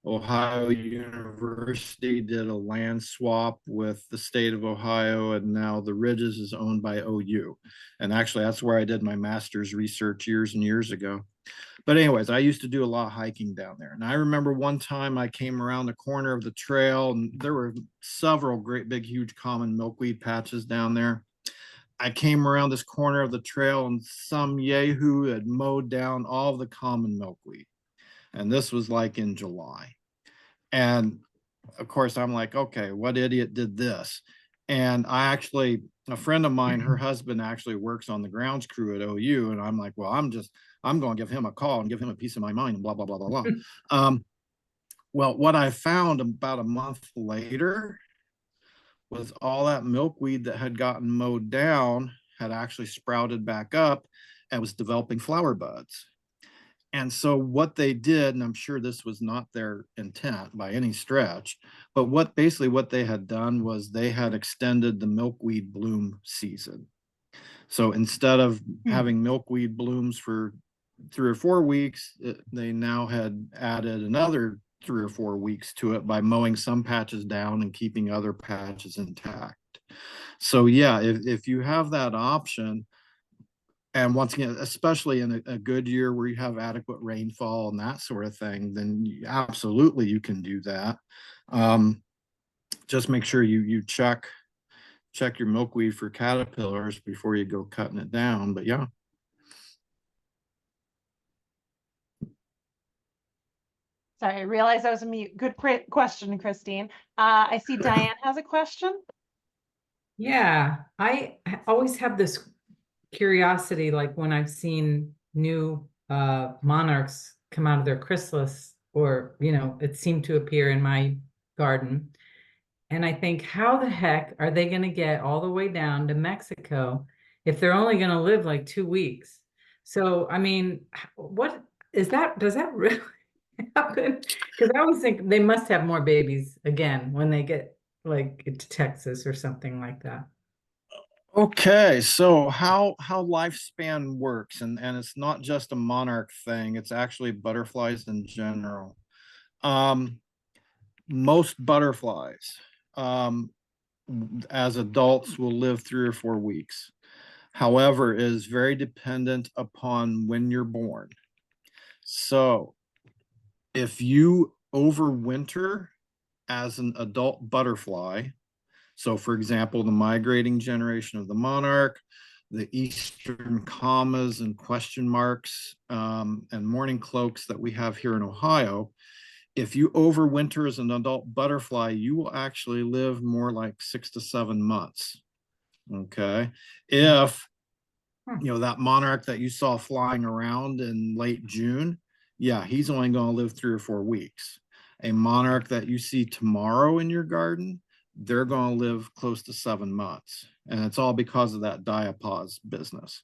[SPEAKER 5] Ohio University did a land swap with the state of Ohio, and now the Ridges is owned by OU. And actually, that's where I did my master's research years and years ago. But anyways, I used to do a lot of hiking down there. And I remember one time I came around the corner of the trail, and there were several great big huge common milkweed patches down there. I came around this corner of the trail, and some yahoo had mowed down all of the common milkweed. And this was like in July. And of course, I'm like, okay, what idiot did this? And a friend of mine, her husband actually works on the grounds crew at OU. And I'm like, well, I'm going to give him a call and give him a piece of my mind and blah, blah, blah, blah, blah. Well, what I found about a month later was all that milkweed that had gotten mowed down had actually sprouted back up and was developing flower buds. And so what they did, and I'm sure this was not their intent by any stretch, but what they had done was they had extended the milkweed bloom season. So instead of having milkweed blooms for 3 or 4 weeks, they now had added another 3 or 4 weeks to it by mowing some patches down and keeping other patches intact. So yeah, if you have that option, and once again, especially in a good year where you have adequate rainfall and that sort of thing, then absolutely you can do that. Just make sure you check your milkweed for caterpillars before you go cutting it down. But yeah.
[SPEAKER 1] Sorry, I realized I was a mute. Good question, Christine. I see Diane has a question.
[SPEAKER 4] Yeah, I always have this curiosity, like when I've seen new monarchs come out of their chrysalis, or it seemed to appear in my garden, and I think, how the heck are they going to get all the way down to Mexico if they're only going to live like 2 weeks? So I mean, what is that? Does that really happen? Because I always think they must have more babies again when they get like to Texas or something like that.
[SPEAKER 5] Okay, so how lifespan works, and it's not just a monarch thing, it's actually butterflies in general. Most butterflies as adults will live 3 or 4 weeks. However, it is very dependent upon when you're born. So if you overwinter as an adult butterfly, so for example, the migrating generation of the monarch, the eastern commas and question marks, and mourning cloaks that we have here in Ohio, if you overwinter as an adult butterfly, you will actually live more like 6 to 7 months. Okay. If, that monarch that you saw flying around in late June, yeah, he's only going to live 3 or 4 weeks. A monarch that you see tomorrow in your garden, they're going to live close to 7 months, and it's all because of that diapause business.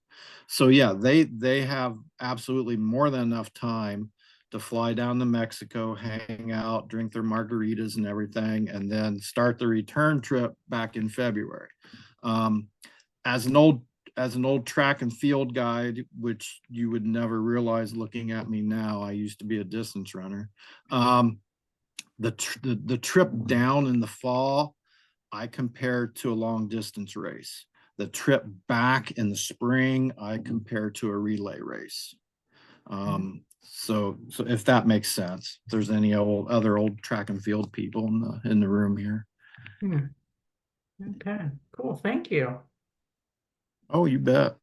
[SPEAKER 5] So yeah, they have absolutely more than enough time to fly down to Mexico, hang out, drink their margaritas and everything, and then start the return trip back in February. As an old track and field guide, which you would never realize looking at me now, I used to be a distance runner. The trip down in the fall, I compare to a long distance race. The trip back in the spring, I compare to a relay race. So if that makes sense, if there's any other old track and field people in the room here.
[SPEAKER 4] Okay, cool. Thank you.
[SPEAKER 5] Oh, you bet.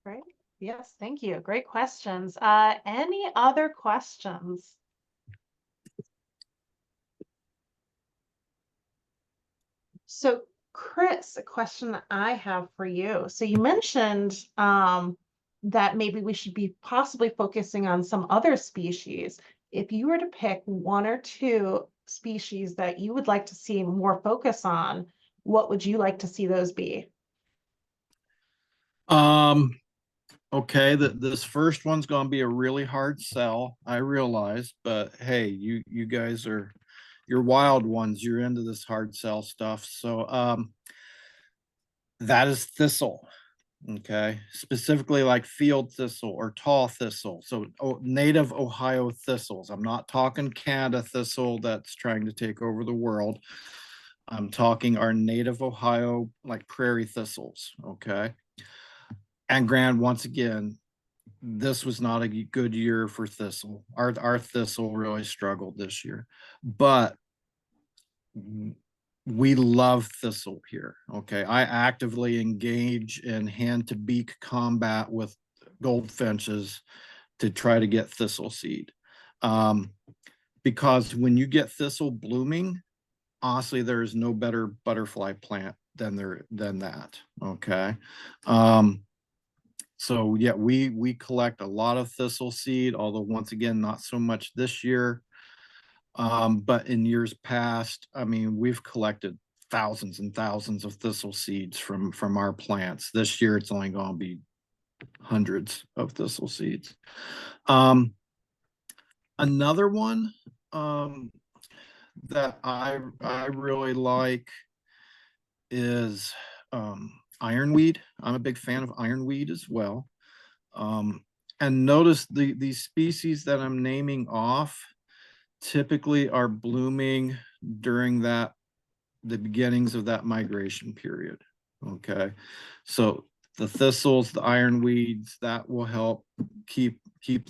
[SPEAKER 1] Great. Yes, thank you. Great questions. Any other questions? So Chris, a question that I have for you. So you mentioned that maybe we should be possibly focusing on some other species. If you were to pick 1 or 2 species that you would like to see more focus on, what would you like to see those be?
[SPEAKER 5] Okay, this first one's gonna be a really hard sell, I realize, but hey, you guys you're wild ones, you're into this hard sell stuff. So that is thistle. Okay, specifically like field thistle or tall thistle. So native Ohio thistles. I'm not talking Canada thistle that's trying to take over the world. I'm talking our native Ohio, like prairie thistles. Okay. And Grant, once again, this was not a good year for thistle. Our thistle really struggled this year, but we love thistle here. Okay, I actively engage in hand to beak combat with goldfinches to try to get thistle seed, because when you get thistle blooming, honestly, there is no better butterfly plant than that. Okay. So yeah, we collect a lot of thistle seed, although once again, not so much this year. But in years past, I mean, we've collected thousands and thousands of thistle seeds from our plants. This year, it's only going to be hundreds of thistle seeds. Another one that I really like is ironweed. I'm a big fan of ironweed as well. And notice these species that I'm naming off typically are blooming during the beginnings of that migration period. Okay, so the thistles, the ironweeds, that will help keep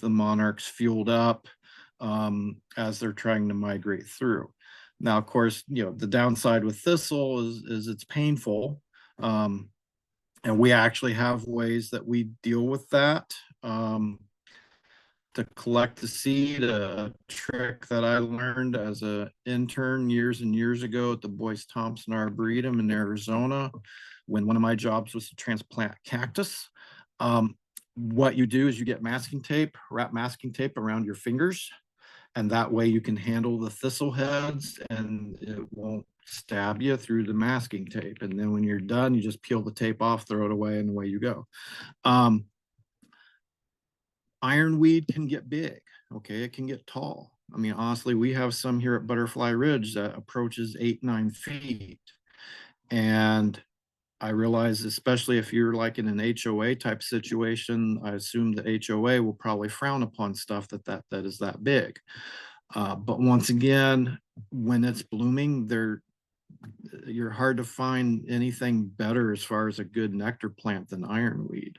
[SPEAKER 5] the monarchs fueled up as they're trying to migrate through. Now, of course, the downside with thistle is it's painful. And we actually have ways that we deal with that. To collect the seed, a trick that I learned as an intern years and years ago at the Boyce Thompson Arboretum in Arizona, when one of my jobs was to transplant cactus. What you do is you get masking tape, wrap masking tape around your fingers, and that way you can handle the thistle heads and it won't stab you through the masking tape. And then when you're done, you just peel the tape off, throw it away, and away you go. Ironweed can get big. Okay, it can get tall. I mean, honestly, we have some here at Butterfly Ridge that approaches 8-9 feet. And I realize, especially if you're like in an HOA type situation, I assume the HOA will probably frown upon stuff that is that big. But once again, when it's blooming, you're hard to find anything better as far as a good nectar plant than ironweed.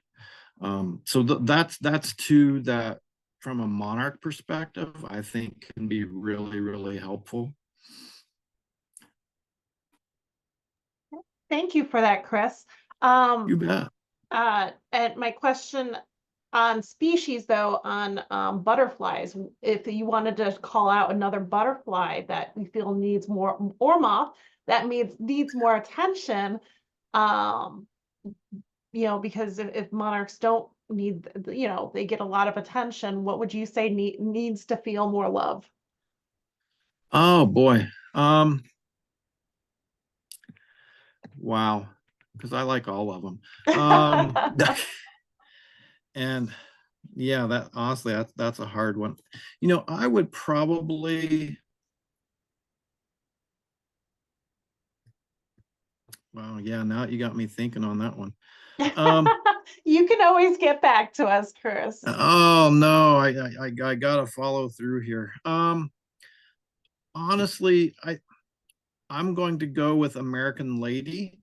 [SPEAKER 5] So that's 2 that from a monarch perspective, I think can be really, really helpful.
[SPEAKER 1] Thank you for that, Chris.
[SPEAKER 5] You bet.
[SPEAKER 1] And my question on species, though, on butterflies, if you wanted to call out another butterfly that we feel needs more, or moth that needs more attention, because if monarchs don't need, they get a lot of attention, what would you say needs to feel more love?
[SPEAKER 5] Oh boy. Wow, because I like all of them. Um, and yeah, that honestly, that's a hard one. You know, I would probably, well, yeah, now you got me thinking on that one.
[SPEAKER 1] You can always get back to us, Chris.
[SPEAKER 5] Oh no, I gotta follow through here. Honestly, I'm going to go with American Lady.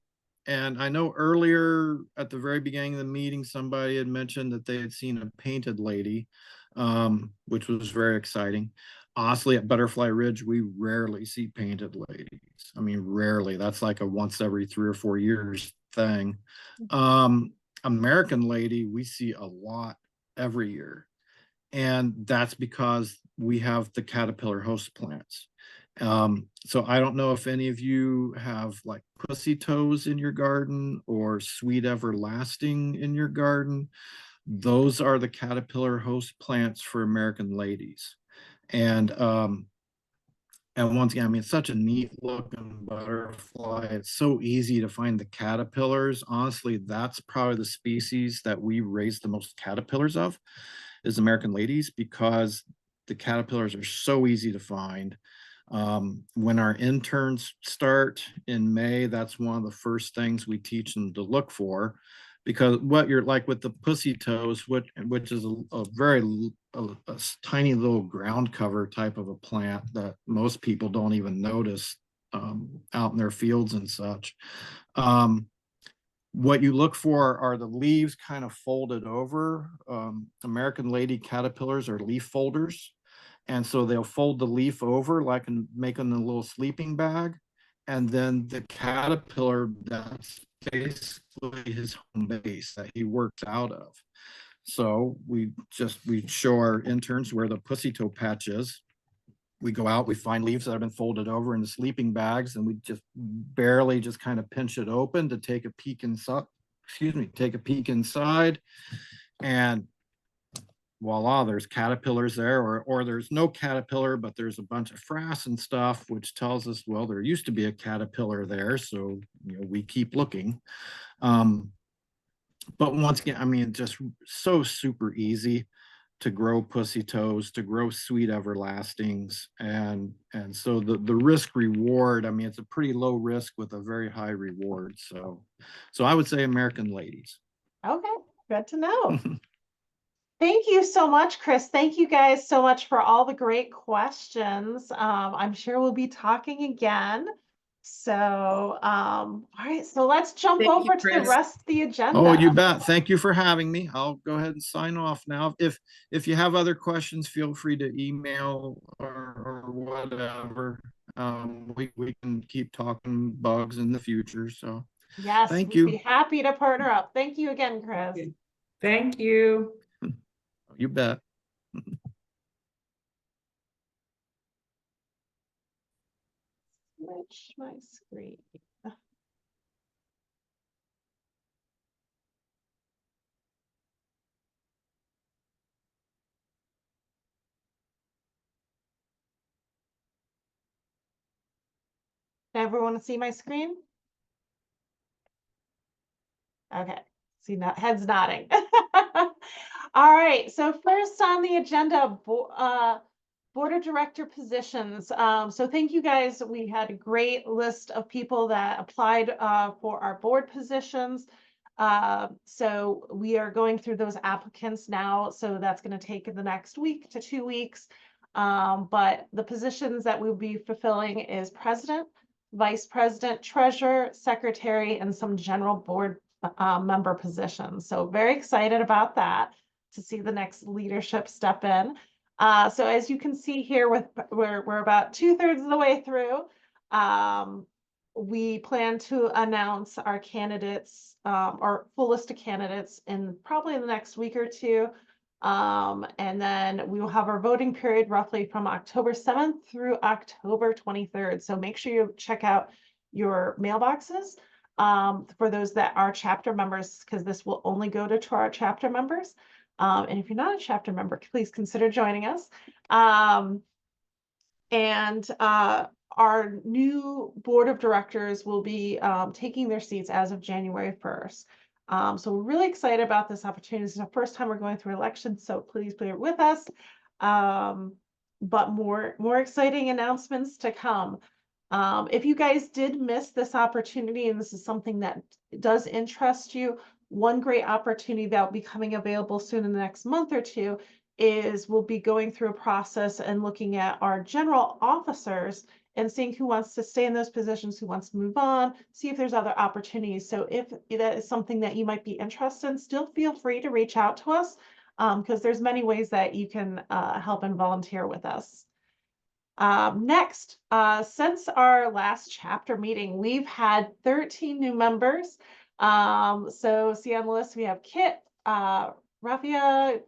[SPEAKER 5] And I know earlier at the very beginning of the meeting, somebody had mentioned that they had seen a painted lady, which was very exciting. Honestly, at Butterfly Ridge, we rarely see painted ladies. I mean, rarely. That's like a once every 3 or 4 years thing. American Lady, we see a lot every year. And that's because we have the caterpillar host plants. So I don't know if any of you have like pussy toes in your garden or sweet everlasting in your garden. Those are the caterpillar host plants for American ladies. And once again, I mean, it's such a neat looking butterfly. It's so easy to find the caterpillars. Honestly, that's probably the species that we raise the most caterpillars of, is American ladies, because the caterpillars are so easy to find. When our interns start in May, that's one of the first things we teach them to look for, because what you're like with the pussy toes, which is a very tiny little ground cover type of a plant that most people don't even notice out in their fields and such. What you look for are the leaves kind of folded over. American lady caterpillars are leaf folders. And so they'll fold the leaf over like and making a little sleeping bag. And then the caterpillar, that's basically his home base that he works out of. So we show our interns where the pussy toe patch is. We go out, we find leaves that have been folded over into sleeping bags, and we just barely just kind of pinch it open to take a peek inside, take a peek inside. And voila, there's caterpillars there, or there's no caterpillar, but there's a bunch of frass and stuff, which tells us, well, there used to be a caterpillar there. So, you know, we keep looking. But once again, I mean, just so super easy to grow pussy toes, to grow sweet everlastings. And so the risk reward, I mean, it's a pretty low risk with a very high reward. So I would say American ladies.
[SPEAKER 1] Okay, good to know. Thank you so much, Chris. Thank you guys so much for all the great questions. I'm sure we'll be talking again. So, all right, so let's jump
[SPEAKER 2] Thank you,
[SPEAKER 1] over to the
[SPEAKER 2] Chris.
[SPEAKER 1] rest of the agenda.
[SPEAKER 5] Oh, you bet. Thank you for having me. I'll go ahead and sign off now. If you have other questions, feel free to email or whatever. We can keep talking bugs in the future. So
[SPEAKER 1] Yes,
[SPEAKER 5] thank
[SPEAKER 1] we'd
[SPEAKER 5] you.
[SPEAKER 1] be happy to partner up. Thank you again, Chris.
[SPEAKER 4] Thank you.
[SPEAKER 5] You bet.
[SPEAKER 1] Switch my screen. Everyone see my screen? Okay, see, not heads nodding. All right, so first on the agenda, board of director positions. So thank you guys. We had a great list of people that applied for our board positions. So we are going through those applicants now. So that's going to take the next week to 2 weeks. But the positions that we'll be fulfilling is president, vice president, treasurer, secretary, and some general board member positions. So very excited about that, to see the next leadership step in. So as you can see here, we're about 2/3 of the way through. We plan to announce our candidates, our full list of candidates, in probably the next week or two. And then we will have our voting period roughly from October 7th through October 23rd. So make sure you check out your mailboxes for those that are chapter members, because this will only go to our chapter members. And if you're not a chapter member, please consider joining us. our new board of directors will be taking their seats as of January 1st. So we're really excited about this opportunity. This is the first time we're going through elections, so please bear with us. But more exciting announcements to come. If you guys did miss this opportunity, and this is something that does interest you, one great opportunity that will be coming available soon in the next month or two is we'll be going through a process and looking at our general officers and seeing who wants to stay in those positions, who wants to move on, see if there's other opportunities. So if that is something that you might be interested in, still feel free to reach out to us, because there's many ways that you can help and volunteer with us. Next, since our last chapter meeting, we've had 13 new members. So see on the list, we have Kit, Raffia,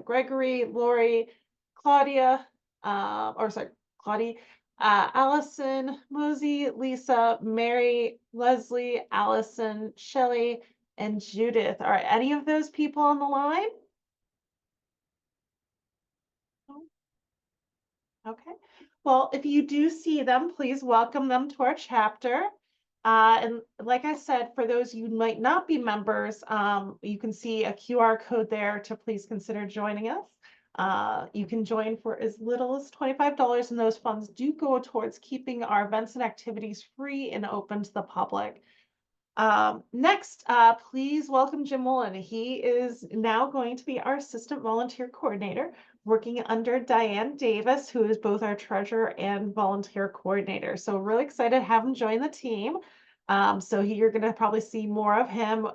[SPEAKER 1] Gregory, Lori, Claudia, Claudie, Allison, Mosey, Lisa, Mary, Leslie, Allison, Shelley, and Judith. Are any of those people on the line? Okay. Well, if you do see them, please welcome them to our chapter. And like I said, for those you might not be members, you can see a QR code there to please consider joining us. You can join for as little as $25, and those funds do go towards keeping our events and activities free and open to the public. Next, please welcome Jim Mullen. He is now going to be our assistant volunteer coordinator, working under Diane Davis, who is both our treasurer and volunteer coordinator. So really excited to have him join the team. You're going to probably see more of him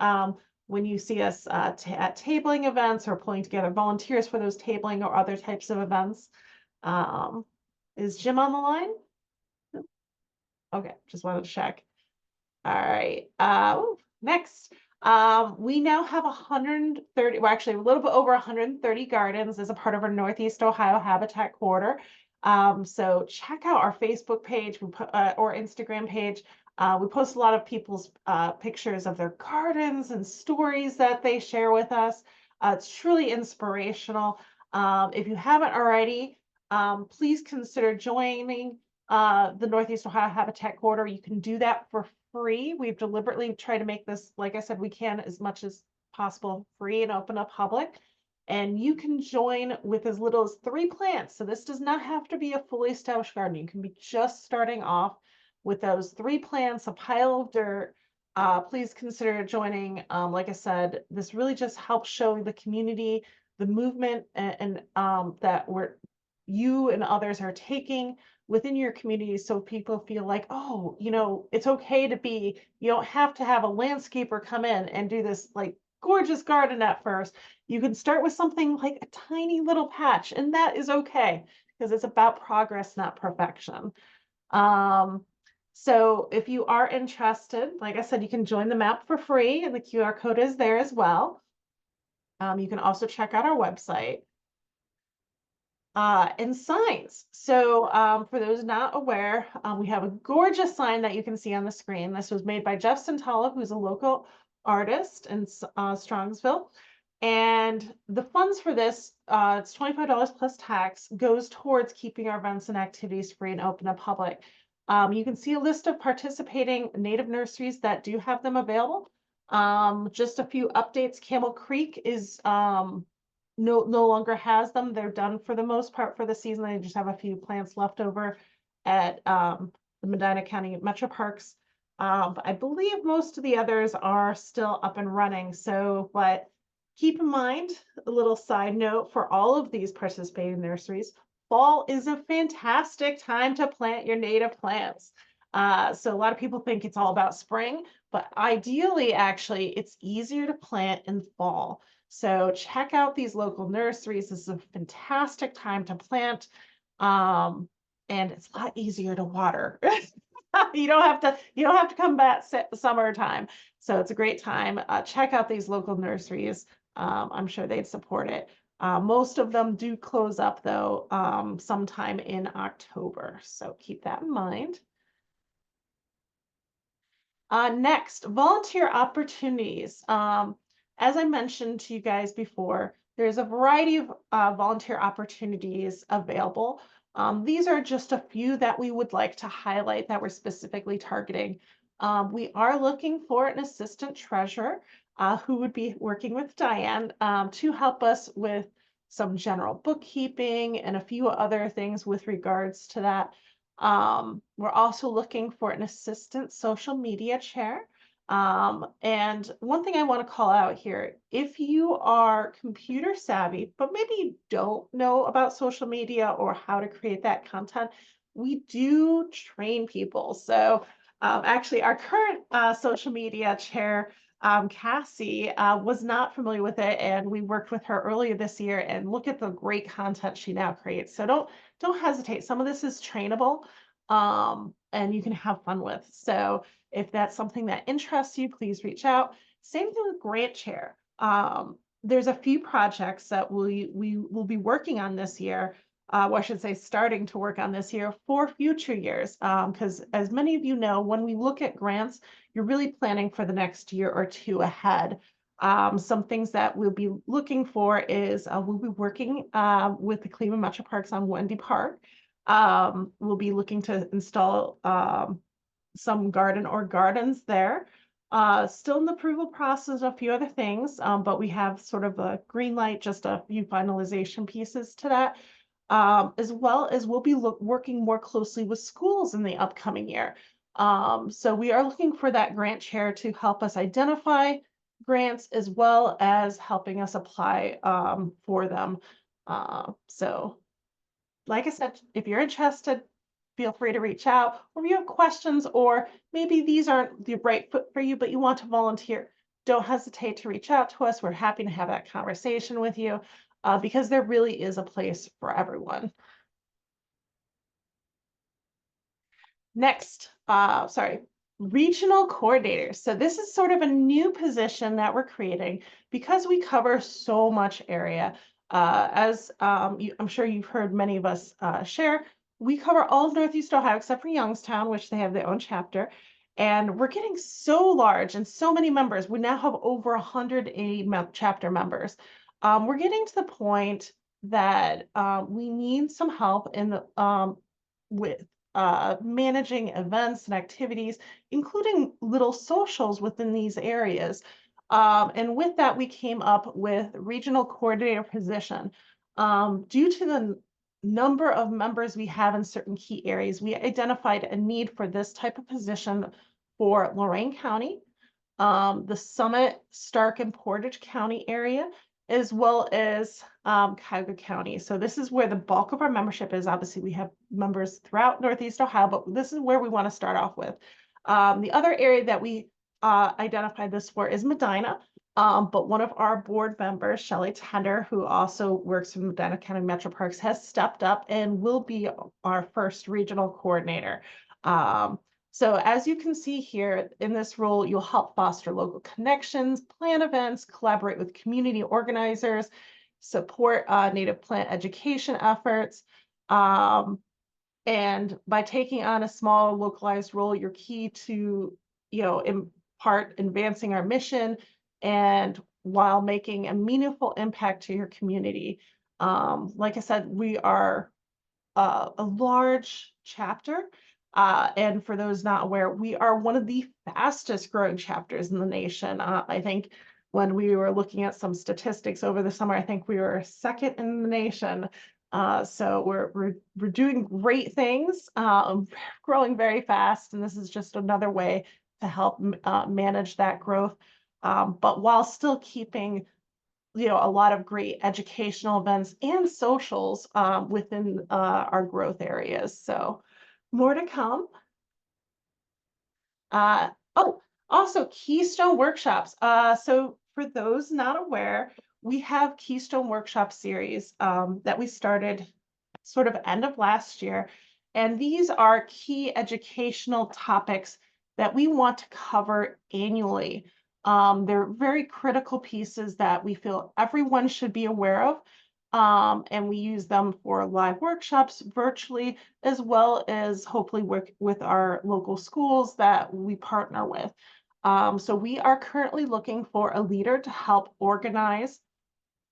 [SPEAKER 1] when you see us at tabling events or pulling together volunteers for those tabling or other types of events. Is Jim on the line? Okay, just wanted to check. All right, next, we now have 130, well, actually a little bit over 130 gardens as a part of our Northeast Ohio Habitat Corridor. So check out our Facebook page or Instagram page. We post a lot of people's pictures of their gardens and stories that they share with us. It's truly inspirational. If you haven't already, please consider joining the Northeast Ohio Habitat Corridor. You can do that for free. We've deliberately tried to make this, like I said, we can as much as possible free and open up public. And you can join with as little as 3 plants. So this does not have to be a fully established garden. You can be just starting off with those 3 plants, a pile of dirt. Please consider joining. Like I said, this really just helps show the community the movement and that you and others are taking within your community, so people feel like, oh, it's okay to be, you don't have to have a landscaper come in and do this like gorgeous garden at first. You can start with something like a tiny little patch, and that is okay because it's about progress, not perfection. So if you are interested, like I said, you can join the map for free, and the QR code is there as well. You can also check out our website. And signs. So for those not aware, we have a gorgeous sign that you can see on the screen. This was made by Jeff Santala, who's a local artist in Strongsville. And the funds for this, it's $25 plus tax, goes towards keeping our events and activities free and open to public. You can see a list of participating native nurseries that do have them available. Just a few updates. Camel Creek is no longer has them. They're done for the most part for the season. They just have a few plants left over at the Medina County Metro Parks. But I believe most of the others are still up and running. So, but keep in mind, a little side note for all of these participating nurseries, fall is a fantastic time to plant your native plants. So a lot of people think it's all about spring, but ideally, actually, it's easier to plant in fall. So check out these local nurseries. This is a fantastic time to plant. And it's a lot easier to water. You don't have to come back summertime. So it's a great time. Check out these local nurseries. I'm sure they'd support it. Most of them do close up though, sometime in October. So keep that in mind. Next, volunteer opportunities. As I mentioned to you guys before, there's a variety of volunteer opportunities available. These are just a few that we would like to highlight that we're specifically targeting. We are looking for an assistant treasurer who would be working with Diane to help us with some general bookkeeping and a few other things with regards to that. We're also looking for an assistant social media chair. And one thing I want to call out here, if you are computer savvy, but maybe you don't know about social media or how to create that content, we do train people. So actually our current social media chair, Cassie, was not familiar with it, and we worked with her earlier this year, and look at the great content she now creates. So don't hesitate. Some of this is trainable, and you can have fun with. So if that's something that interests you, please reach out. Same thing with grant chair. There's a few projects that we will be working on this year. Well, I should say starting to work on this year for future years. Because as many of you know, when we look at grants, you're really planning for the next year or two ahead. Some things that we'll be looking for is we'll be working with the Cleveland Metro Parks on Wendy Park. We'll be looking to install some garden or gardens there. Still in the approval process, a few other things, but we have sort of a green light, just a few finalization pieces to that. As well as we'll be working more closely with schools in the upcoming year. So we are looking for that grant chair to help us identify grants as well as helping us apply for them. So like I said, if you're interested, feel free to reach out, or if you have questions, or maybe these aren't the right fit for you, but you want to volunteer, don't hesitate to reach out to us. We're happy to have that conversation with you because there really is a place for everyone. Next, regional coordinators. So this is sort of a new position that we're creating because we cover so much area. As I'm sure you've heard many of us share, we cover all of Northeast Ohio except for Youngstown, which they have their own chapter. And we're getting so large and so many members. We now have over 180 chapter members. We're getting to the point that we need some help in the, with managing events and activities, including little socials within these areas. And with that, we came up with regional coordinator position. Due to the number of members we have in certain key areas, we identified a need for this type of position for Lorain County, the Summit, Stark, and Portage County area, as well as Cuyahoga County. So this is where the bulk of our membership is. Obviously, we have members throughout Northeast Ohio, but this is where we want to start off with. The other area that we identified this for is Medina. But one of our board members, Shelley Tender, who also works in Medina County Metro Parks, has stepped up and will be our first regional coordinator. So as you can see here in this role, you'll help foster local connections, plan events, collaborate with community organizers, support native plant education efforts. And by taking on a small localized role, you're key to, in part advancing our mission and while making a meaningful impact to your community. Like I said, we are a large chapter. And for those not aware, we are one of the fastest growing chapters in the nation. I think when we were looking at some statistics over the summer, I think we were second in the nation. So we're doing great things, growing very fast, and this is just another way to help manage that growth. But while still keeping a lot of great educational events and socials within our growth areas. So more to come. Oh, also Keystone workshops. So for those not aware, we have Keystone workshop series that we started sort of end of last year. And these are key educational topics that we want to cover annually. They're very critical pieces that we feel everyone should be aware of. And we use them for live workshops virtually, as well as hopefully work with our local schools that we partner with. So we are currently looking for a leader to help organize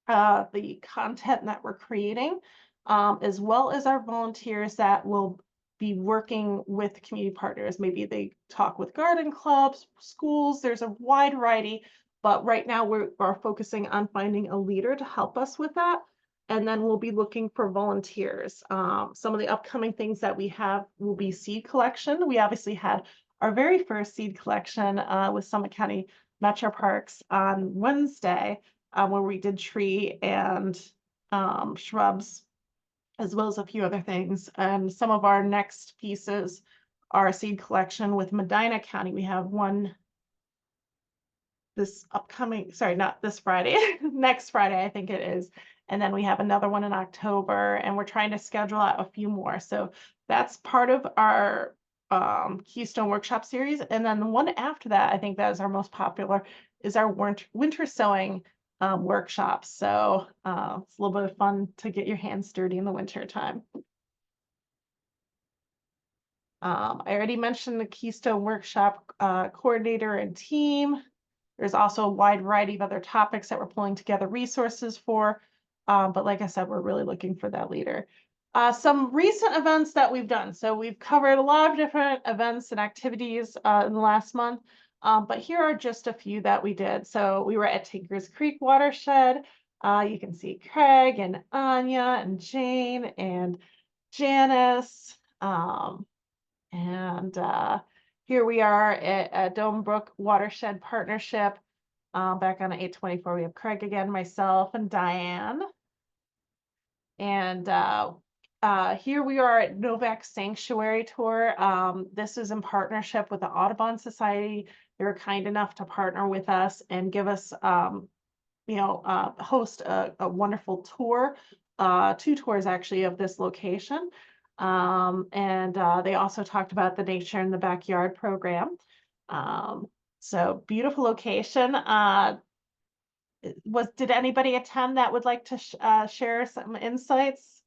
[SPEAKER 1] the content that we're creating. as well as our volunteers that will be working with community partners. Maybe they talk with garden clubs, schools, there's a wide variety, but right now we are focusing on finding a leader to help us with that. And then we'll be looking for volunteers. Some of the upcoming things that we have will be seed collection. We obviously had our very first seed collection with Summit County Metro Parks on Wednesday, where we did tree and shrubs, as well as a few other things. And some of our next pieces are seed collection with Medina County. We have one this upcoming, sorry, not this Friday, next Friday, I think it is. And then we have another one in October, and we're trying to schedule out a few more. So that's part of our Keystone Workshop series. And then the one after that, I think that is our most popular, is our winter sewing workshops. So it's a little bit of fun to get your hands dirty in the winter time. I already mentioned the Keystone Workshop coordinator and team. There's also a wide variety of other topics that we're pulling together resources for. But like I said, we're really looking for that leader. Some recent events that we've done. So we've covered a lot of different events and activities in the last month. But here are just a few that we did. So we were at Tinkers Creek Watershed. You can see Craig and Anya and Jane and Janice. Here we are at Dome Brook Watershed Partnership. Back on 8/24, we have Craig again, myself, and Diane. And here we are at Novak Sanctuary Tour. This is in partnership with the Audubon Society. They were kind enough to partner with us and give us, host a wonderful tour, 2 tours actually of this location. They also talked about the Nature in the Backyard program. So beautiful location. Did anybody attend that would like to share some insights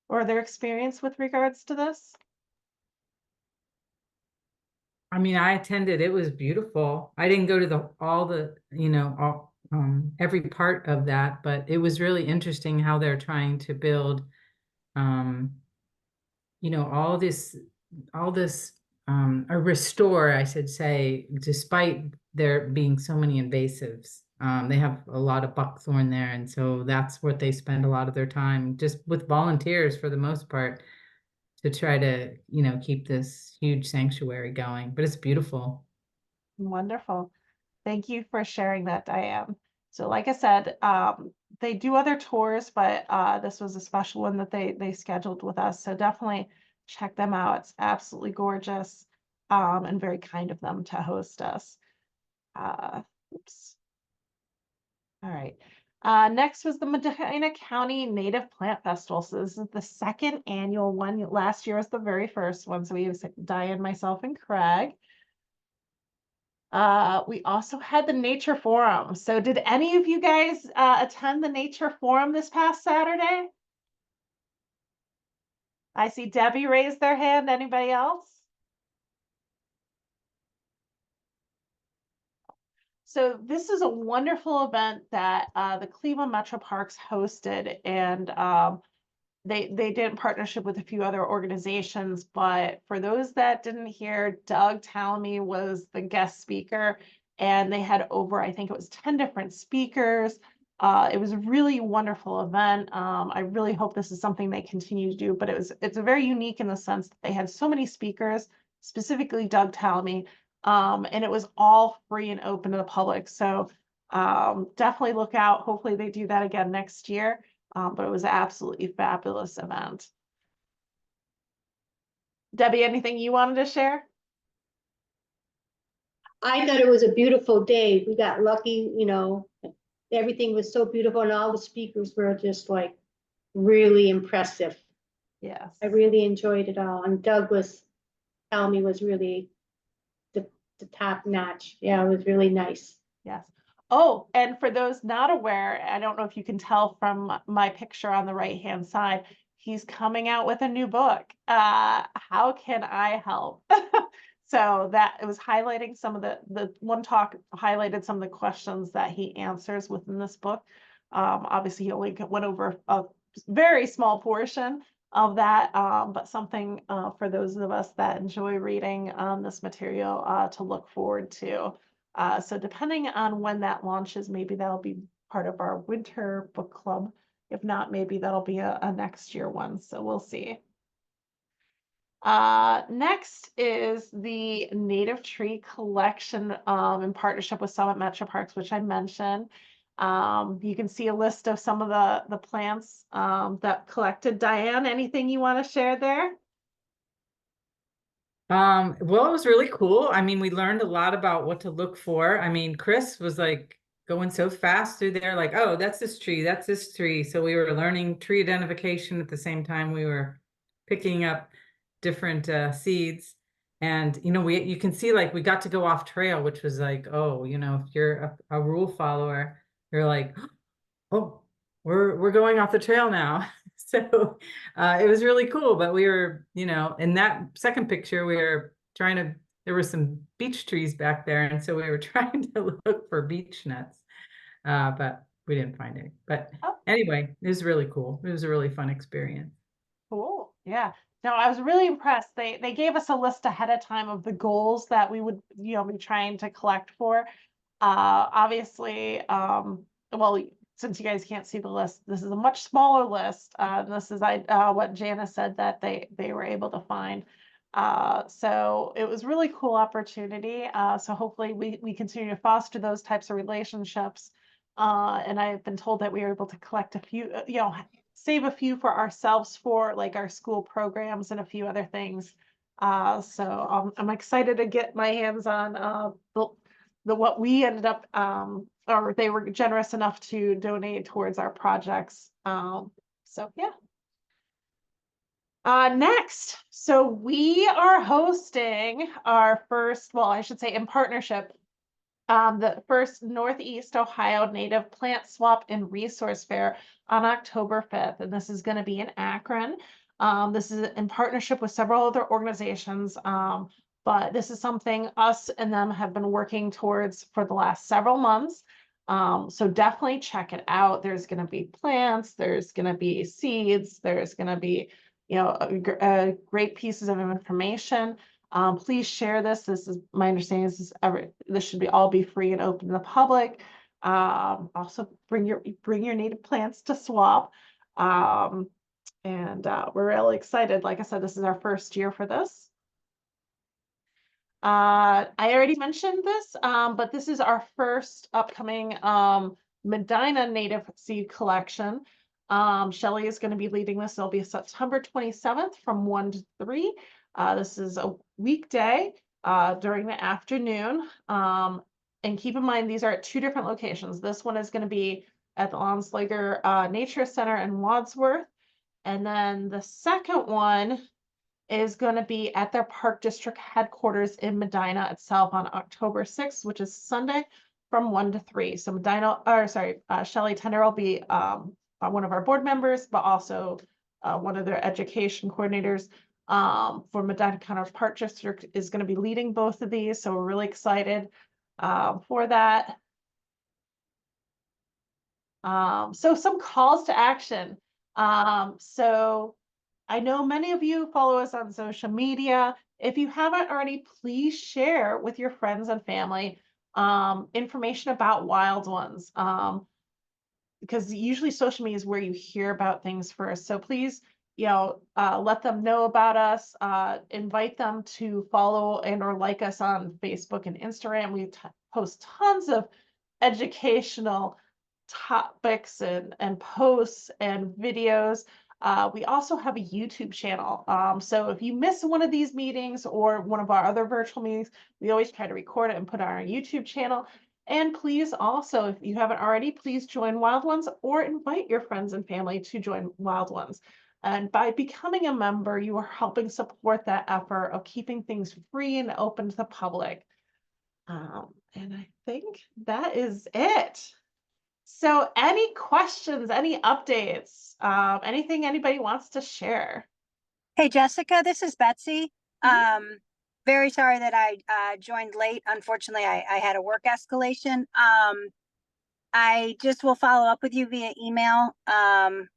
[SPEAKER 1] or their experience with regards to this?
[SPEAKER 4] I mean, I attended, it was beautiful. I didn't go to every part of that, but it was really interesting how they're trying to build, all this, or restore, I should say, despite there being so many invasives. They have a lot of buckthorn there, and so that's what they spend a lot of their time, just with volunteers for the most part, to try to, keep this huge sanctuary going. But it's beautiful.
[SPEAKER 1] Wonderful. Thank you for sharing that, Diane. So like I said, they do other tours, but this was a special one that they scheduled with us. So definitely check them out. It's absolutely gorgeous and very kind of them to host us. Oops. All right. Next was the Medina County Native Plant Festival. So this is the 2nd annual one. Last year was the very first one. So we have Diane, myself, and Craig. We also had the Nature Forum. So did any of you guys attend the Nature Forum this past Saturday? I see Debbie raised their hand. Anybody else? So this is a wonderful event that the Cleveland Metro Parks hosted, and they did in partnership with a few other organizations. But for those that didn't hear, Doug Talamy was the guest speaker, and they had over, I think it was 10 different speakers. It was a really wonderful event. I really hope this is something they continue to do, but it's a very unique in the sense that they had so many speakers, specifically Doug Talamy. And it was all free and open to the public. So definitely look out. Hopefully they do that again next year. But it was an absolutely fabulous event. Debbie, anything you wanted to share?
[SPEAKER 7] I thought it was a beautiful day. We got lucky, everything was so beautiful, and all the speakers were just like really impressive.
[SPEAKER 1] Yes.
[SPEAKER 7] I really enjoyed it all. And Talamy was really the top notch. Yeah, it was really nice.
[SPEAKER 1] Yes. Oh, and for those not aware, I don't know if you can tell from my picture on the right-hand side, he's coming out with a new book. How can I help? So that it was highlighting some of the one talk highlighted some of the questions that he answers within this book. Obviously he only went over a very small portion of that, but something for those of us that enjoy reading this material to look forward to. So depending on when that launches, maybe that'll be part of our winter book club. If not, maybe that'll be a next year one. So we'll see. Next is the native tree collection in partnership with Summit Metro Parks, which I mentioned. You can see a list of some of the plants that collected. Diane, anything you want to share there?
[SPEAKER 4] Well, it was really cool. I mean, we learned a lot about what to look for. I mean, Chris was like going so fast through there, like, oh, that's this tree, that's this tree. So we were learning tree identification at the same time we were picking up different seeds. And, you know, you can see like we got to go off trail, which was like, oh, you know, if you're a rule follower, you're like, oh, we're going off the trail now. So it was really cool. But we were, you know, in that second picture, we were trying to, there were some beech trees back there. And so we were trying to look for beech nuts, but we didn't find any. But anyway, it was really cool. It was a really fun experience.
[SPEAKER 1] Cool. Yeah. No, I was really impressed. They gave us a list ahead of time of the goals that we would, you know, be trying to collect for. Obviously, well, since you guys can't see the list, this is a much smaller list. This is what Janice said that they were able to find. So it was really cool opportunity. So hopefully we continue to foster those types of relationships. And I've been told that we were able to collect a few, you know, save a few for ourselves for like our school programs and a few other things. So I'm excited to get my hands on the what we ended up or they were generous enough to donate towards our projects. So yeah. Next, so we are hosting our first, well, I should say in partnership, the first Northeast Ohio Native Plant Swap and Resource Fair on October 5th. And this is going to be in Akron. This is in partnership with several other organizations. But this is something us and them have been working towards for the last several months. So definitely check it out. There's going to be plants, there's going to be seeds, there's going to be, you know, great pieces of information. Please share this. This is my understanding. This should all be free and open to the public. Also bring your native plants to swap. And we're really excited. Like I said, this is our first year for this. I already mentioned this, but this is our first upcoming Medina native seed collection. Shelley is going to be leading this. It'll be September 27th from 1 to 3. This is a weekday during the afternoon. And keep in mind, these are at 2 different locations. This one is going to be at the Onslager Nature Center in Wadsworth. And then the second one is going to be at their Park District headquarters in Medina itself on October 6th, which is Sunday from 1 to 3. So Shelley Tender will be one of our board members, but also one of their education coordinators for Medina County Park District is going to be leading both of these. So we're really excited for that. So some calls to action. So I know many of you follow us on social media. If you haven't already, please share with your friends and family information about wild ones. Because usually social media is where you hear about things first. So please, you know, let them know about us, invite them to follow and or like us on Facebook and Instagram. We post tons of educational topics and posts and videos. We also have a YouTube channel. So if you miss one of these meetings or one of our other virtual meetings, we always try to record it and put it on our YouTube channel. And please also, if you haven't already, please join Wild Ones or invite your friends and family to join Wild Ones. And by becoming a member, you are helping support that effort of keeping things free and open to the public. And I think that is it. So any questions, any updates, anything anybody wants to share?
[SPEAKER 8] Hey, Jessica, this is Betsy. Very sorry that I joined late. Unfortunately, I had a work escalation. I just will follow up with you via email,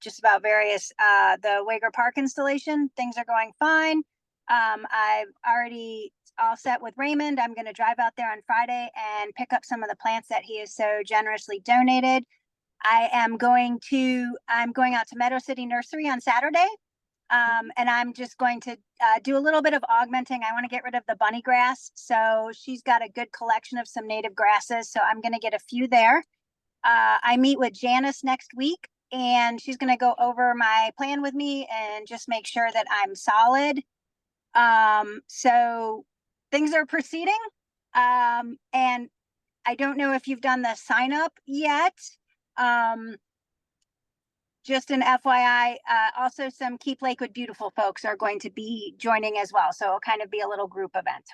[SPEAKER 8] just about various, the Wager Park installation. Things are going fine. I've already all set with Raymond. I'm going to drive out there on Friday and pick up some of the plants that he has so generously donated. I'm going out to Meadow City Nursery on Saturday. And I'm just going to do a little bit of augmenting. I want to get rid of the bunny grass. So she's got a good collection of some native grasses. So I'm going to get a few there. I meet with Janice next week, and she's going to go over my plan with me and just make sure that I'm solid. So things are proceeding. And I don't know if you've done the sign up yet. Just an FYI, also some Keep Lakewood Beautiful folks are going to be joining as well. So it'll kind of be a little group event.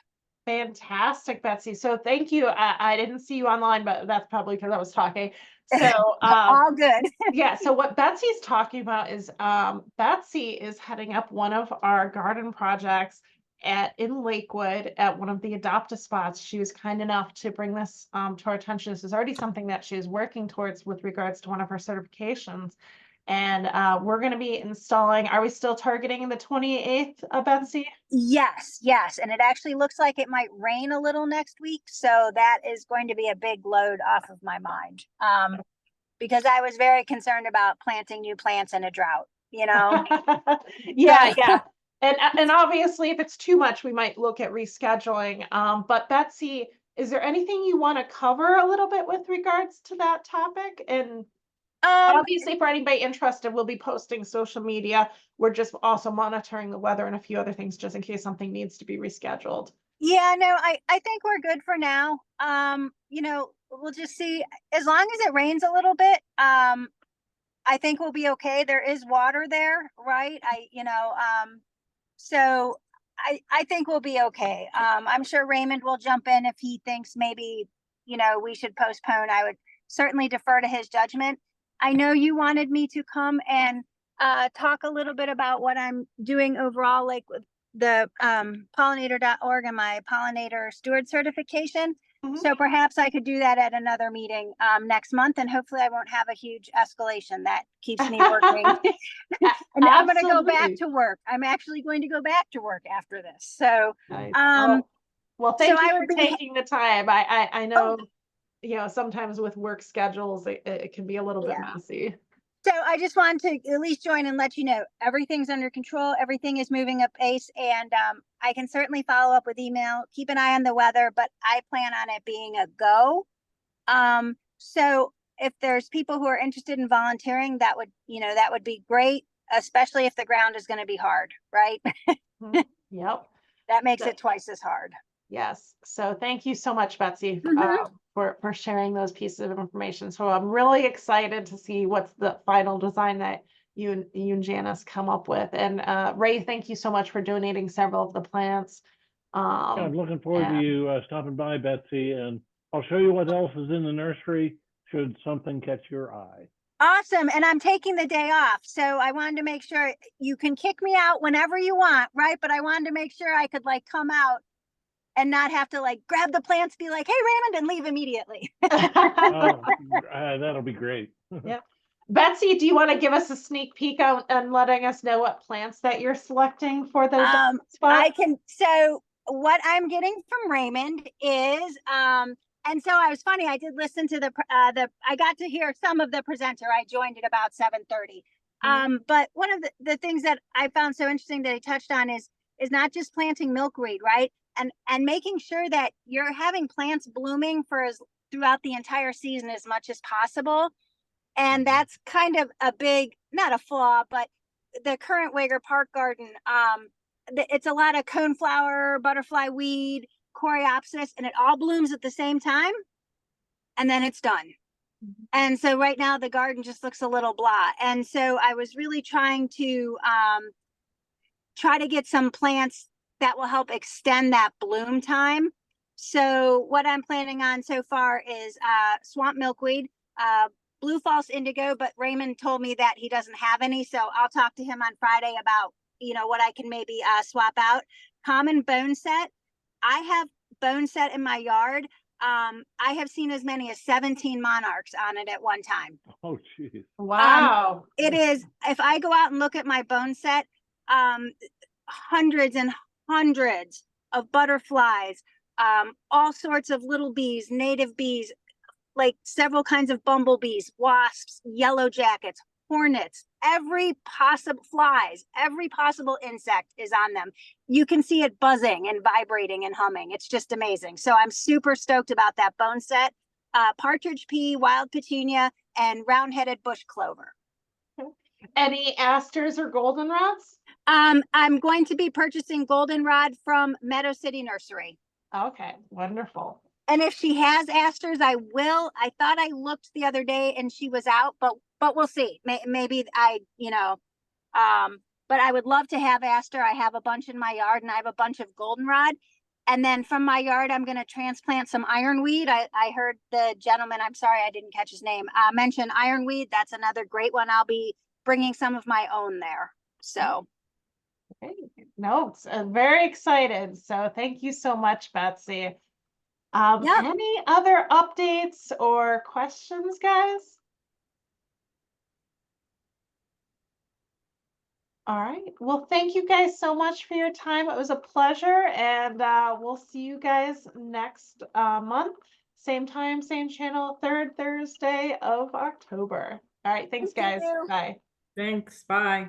[SPEAKER 1] Fantastic, Betsy. So thank you. I didn't see you online, but that's probably because I was talking. So
[SPEAKER 8] all good.
[SPEAKER 1] yeah, so what Betsy's talking about is Betsy is heading up one of our garden projects in Lakewood at one of the adopt a spots. She was kind enough to bring this to our attention. This is already something that she is working towards with regards to one of her certifications. And we're going to be installing, are we still targeting the 28th, Betsy?
[SPEAKER 8] Yes. And it actually looks like it might rain a little next week. So that is going to be a big load off of my mind. Because I was very concerned about planting new plants in a drought, you know?
[SPEAKER 1] Yeah. And obviously if it's too much, we might look at rescheduling. But Betsy, is there anything you want to cover a little bit with regards to that topic? And obviously for anybody interested, we'll be posting social media. We're just also monitoring the weather and a few other things just in case something needs to be rescheduled.
[SPEAKER 8] Yeah, no, I think we're good for now. You know, we'll just see. As long as it rains a little bit, I think we'll be okay. There is water there, right? So I think we'll be okay. I'm sure Raymond will jump in if he thinks maybe, we should postpone. I would certainly defer to his judgment. I know you wanted me to come and talk a little bit about what I'm doing overall, like with the pollinator.org and my pollinator steward certification. So perhaps I could do that at another meeting next month, and hopefully I won't have a huge escalation that keeps me working. And I'm going to go back to work. I'm actually going to go back to work after this. So,
[SPEAKER 1] nice. Well, thank you for taking the time. I know, sometimes with work schedules, it can be a little bit messy.
[SPEAKER 8] So I just wanted to at least join and let you know everything's under control. Everything is moving at pace, and I can certainly follow up with email. Keep an eye on the weather, but I plan on it being a go. So if there's people who are interested in volunteering, that would be great, especially if the ground is going to be hard, right?
[SPEAKER 1] Yep.
[SPEAKER 8] That makes it twice as hard.
[SPEAKER 1] Yes. So thank you so much, Betsy, for sharing those pieces of information. So I'm really excited to see what's the final design that you and Janice come up with. And Ray, thank you so much for donating several of the plants.
[SPEAKER 3] I'm looking forward to you stopping by, Betsy, and I'll show you what else is in the nursery should something catch your eye.
[SPEAKER 8] Awesome. And I'm taking the day off. So I wanted to make sure you can kick me out whenever you want, right? But I wanted to make sure I could come out and not have to grab the plants, be like, hey, Raymond, and leave immediately.
[SPEAKER 3] That'll be great.
[SPEAKER 1] Yep. Betsy, do you want to give us a sneak peek on letting us know what plants that you're selecting for the spot?
[SPEAKER 8] I can. So what I'm getting from Raymond is, and so I was funny. I did listen to I got to hear some of the presenter. I joined at about 7:30. But one of the things that I found so interesting that he touched on is not just planting milkweed, right? And making sure that you're having plants blooming throughout the entire season as much as possible. And that's kind of a big, not a flaw, but the current Wager Park garden, it's a lot of coneflower, butterfly weed, coreopsis, and it all blooms at the same time. And then it's done. And so right now the garden just looks a little blah. And so I was really trying to try to get some plants that will help extend that bloom time. So what I'm planning on so far is swamp milkweed, blue false indigo, but Raymond told me that he doesn't have any. So I'll talk to him on Friday about, what I can maybe swap out. Common bone set. I have bone set in my yard. I have seen as many as 17 monarchs on it at one time.
[SPEAKER 3] Oh, geez.
[SPEAKER 1] Wow.
[SPEAKER 8] It is, if I go out and look at my bone set, hundreds and hundreds of butterflies, all sorts of little bees, native bees, like several kinds of bumblebees, wasps, yellow jackets, hornets, every possible flies, every possible insect is on them. You can see it buzzing and vibrating and humming. It's just amazing. So I'm super stoked about that bone set. Partridge pea, wild petunia, and round-headed bush clover.
[SPEAKER 1] Any asters or goldenrods?
[SPEAKER 8] I'm going to be purchasing goldenrod from Meadow City Nursery.
[SPEAKER 1] Okay, wonderful.
[SPEAKER 8] And if she has asters, I will. I thought I looked the other day and she was out, but we'll see. Maybe but I would love to have aster. I have a bunch in my yard and I have a bunch of goldenrod. And then from my yard, I'm going to transplant some ironweed. I heard the gentleman, I'm sorry, I didn't catch his name, mention ironweed. That's another great one. I'll be bringing some of my own there. So.
[SPEAKER 1] Okay. No, very excited. So thank you so much, Betsy.
[SPEAKER 8] Yep.
[SPEAKER 1] Any other updates or questions, guys? All right. Well, thank you guys so much for your time. It was a pleasure, and we'll see you guys next month. Same time, same channel, third Thursday of October. All right. Thanks, guys.
[SPEAKER 8] you.
[SPEAKER 1] Bye.
[SPEAKER 4] Thanks, bye.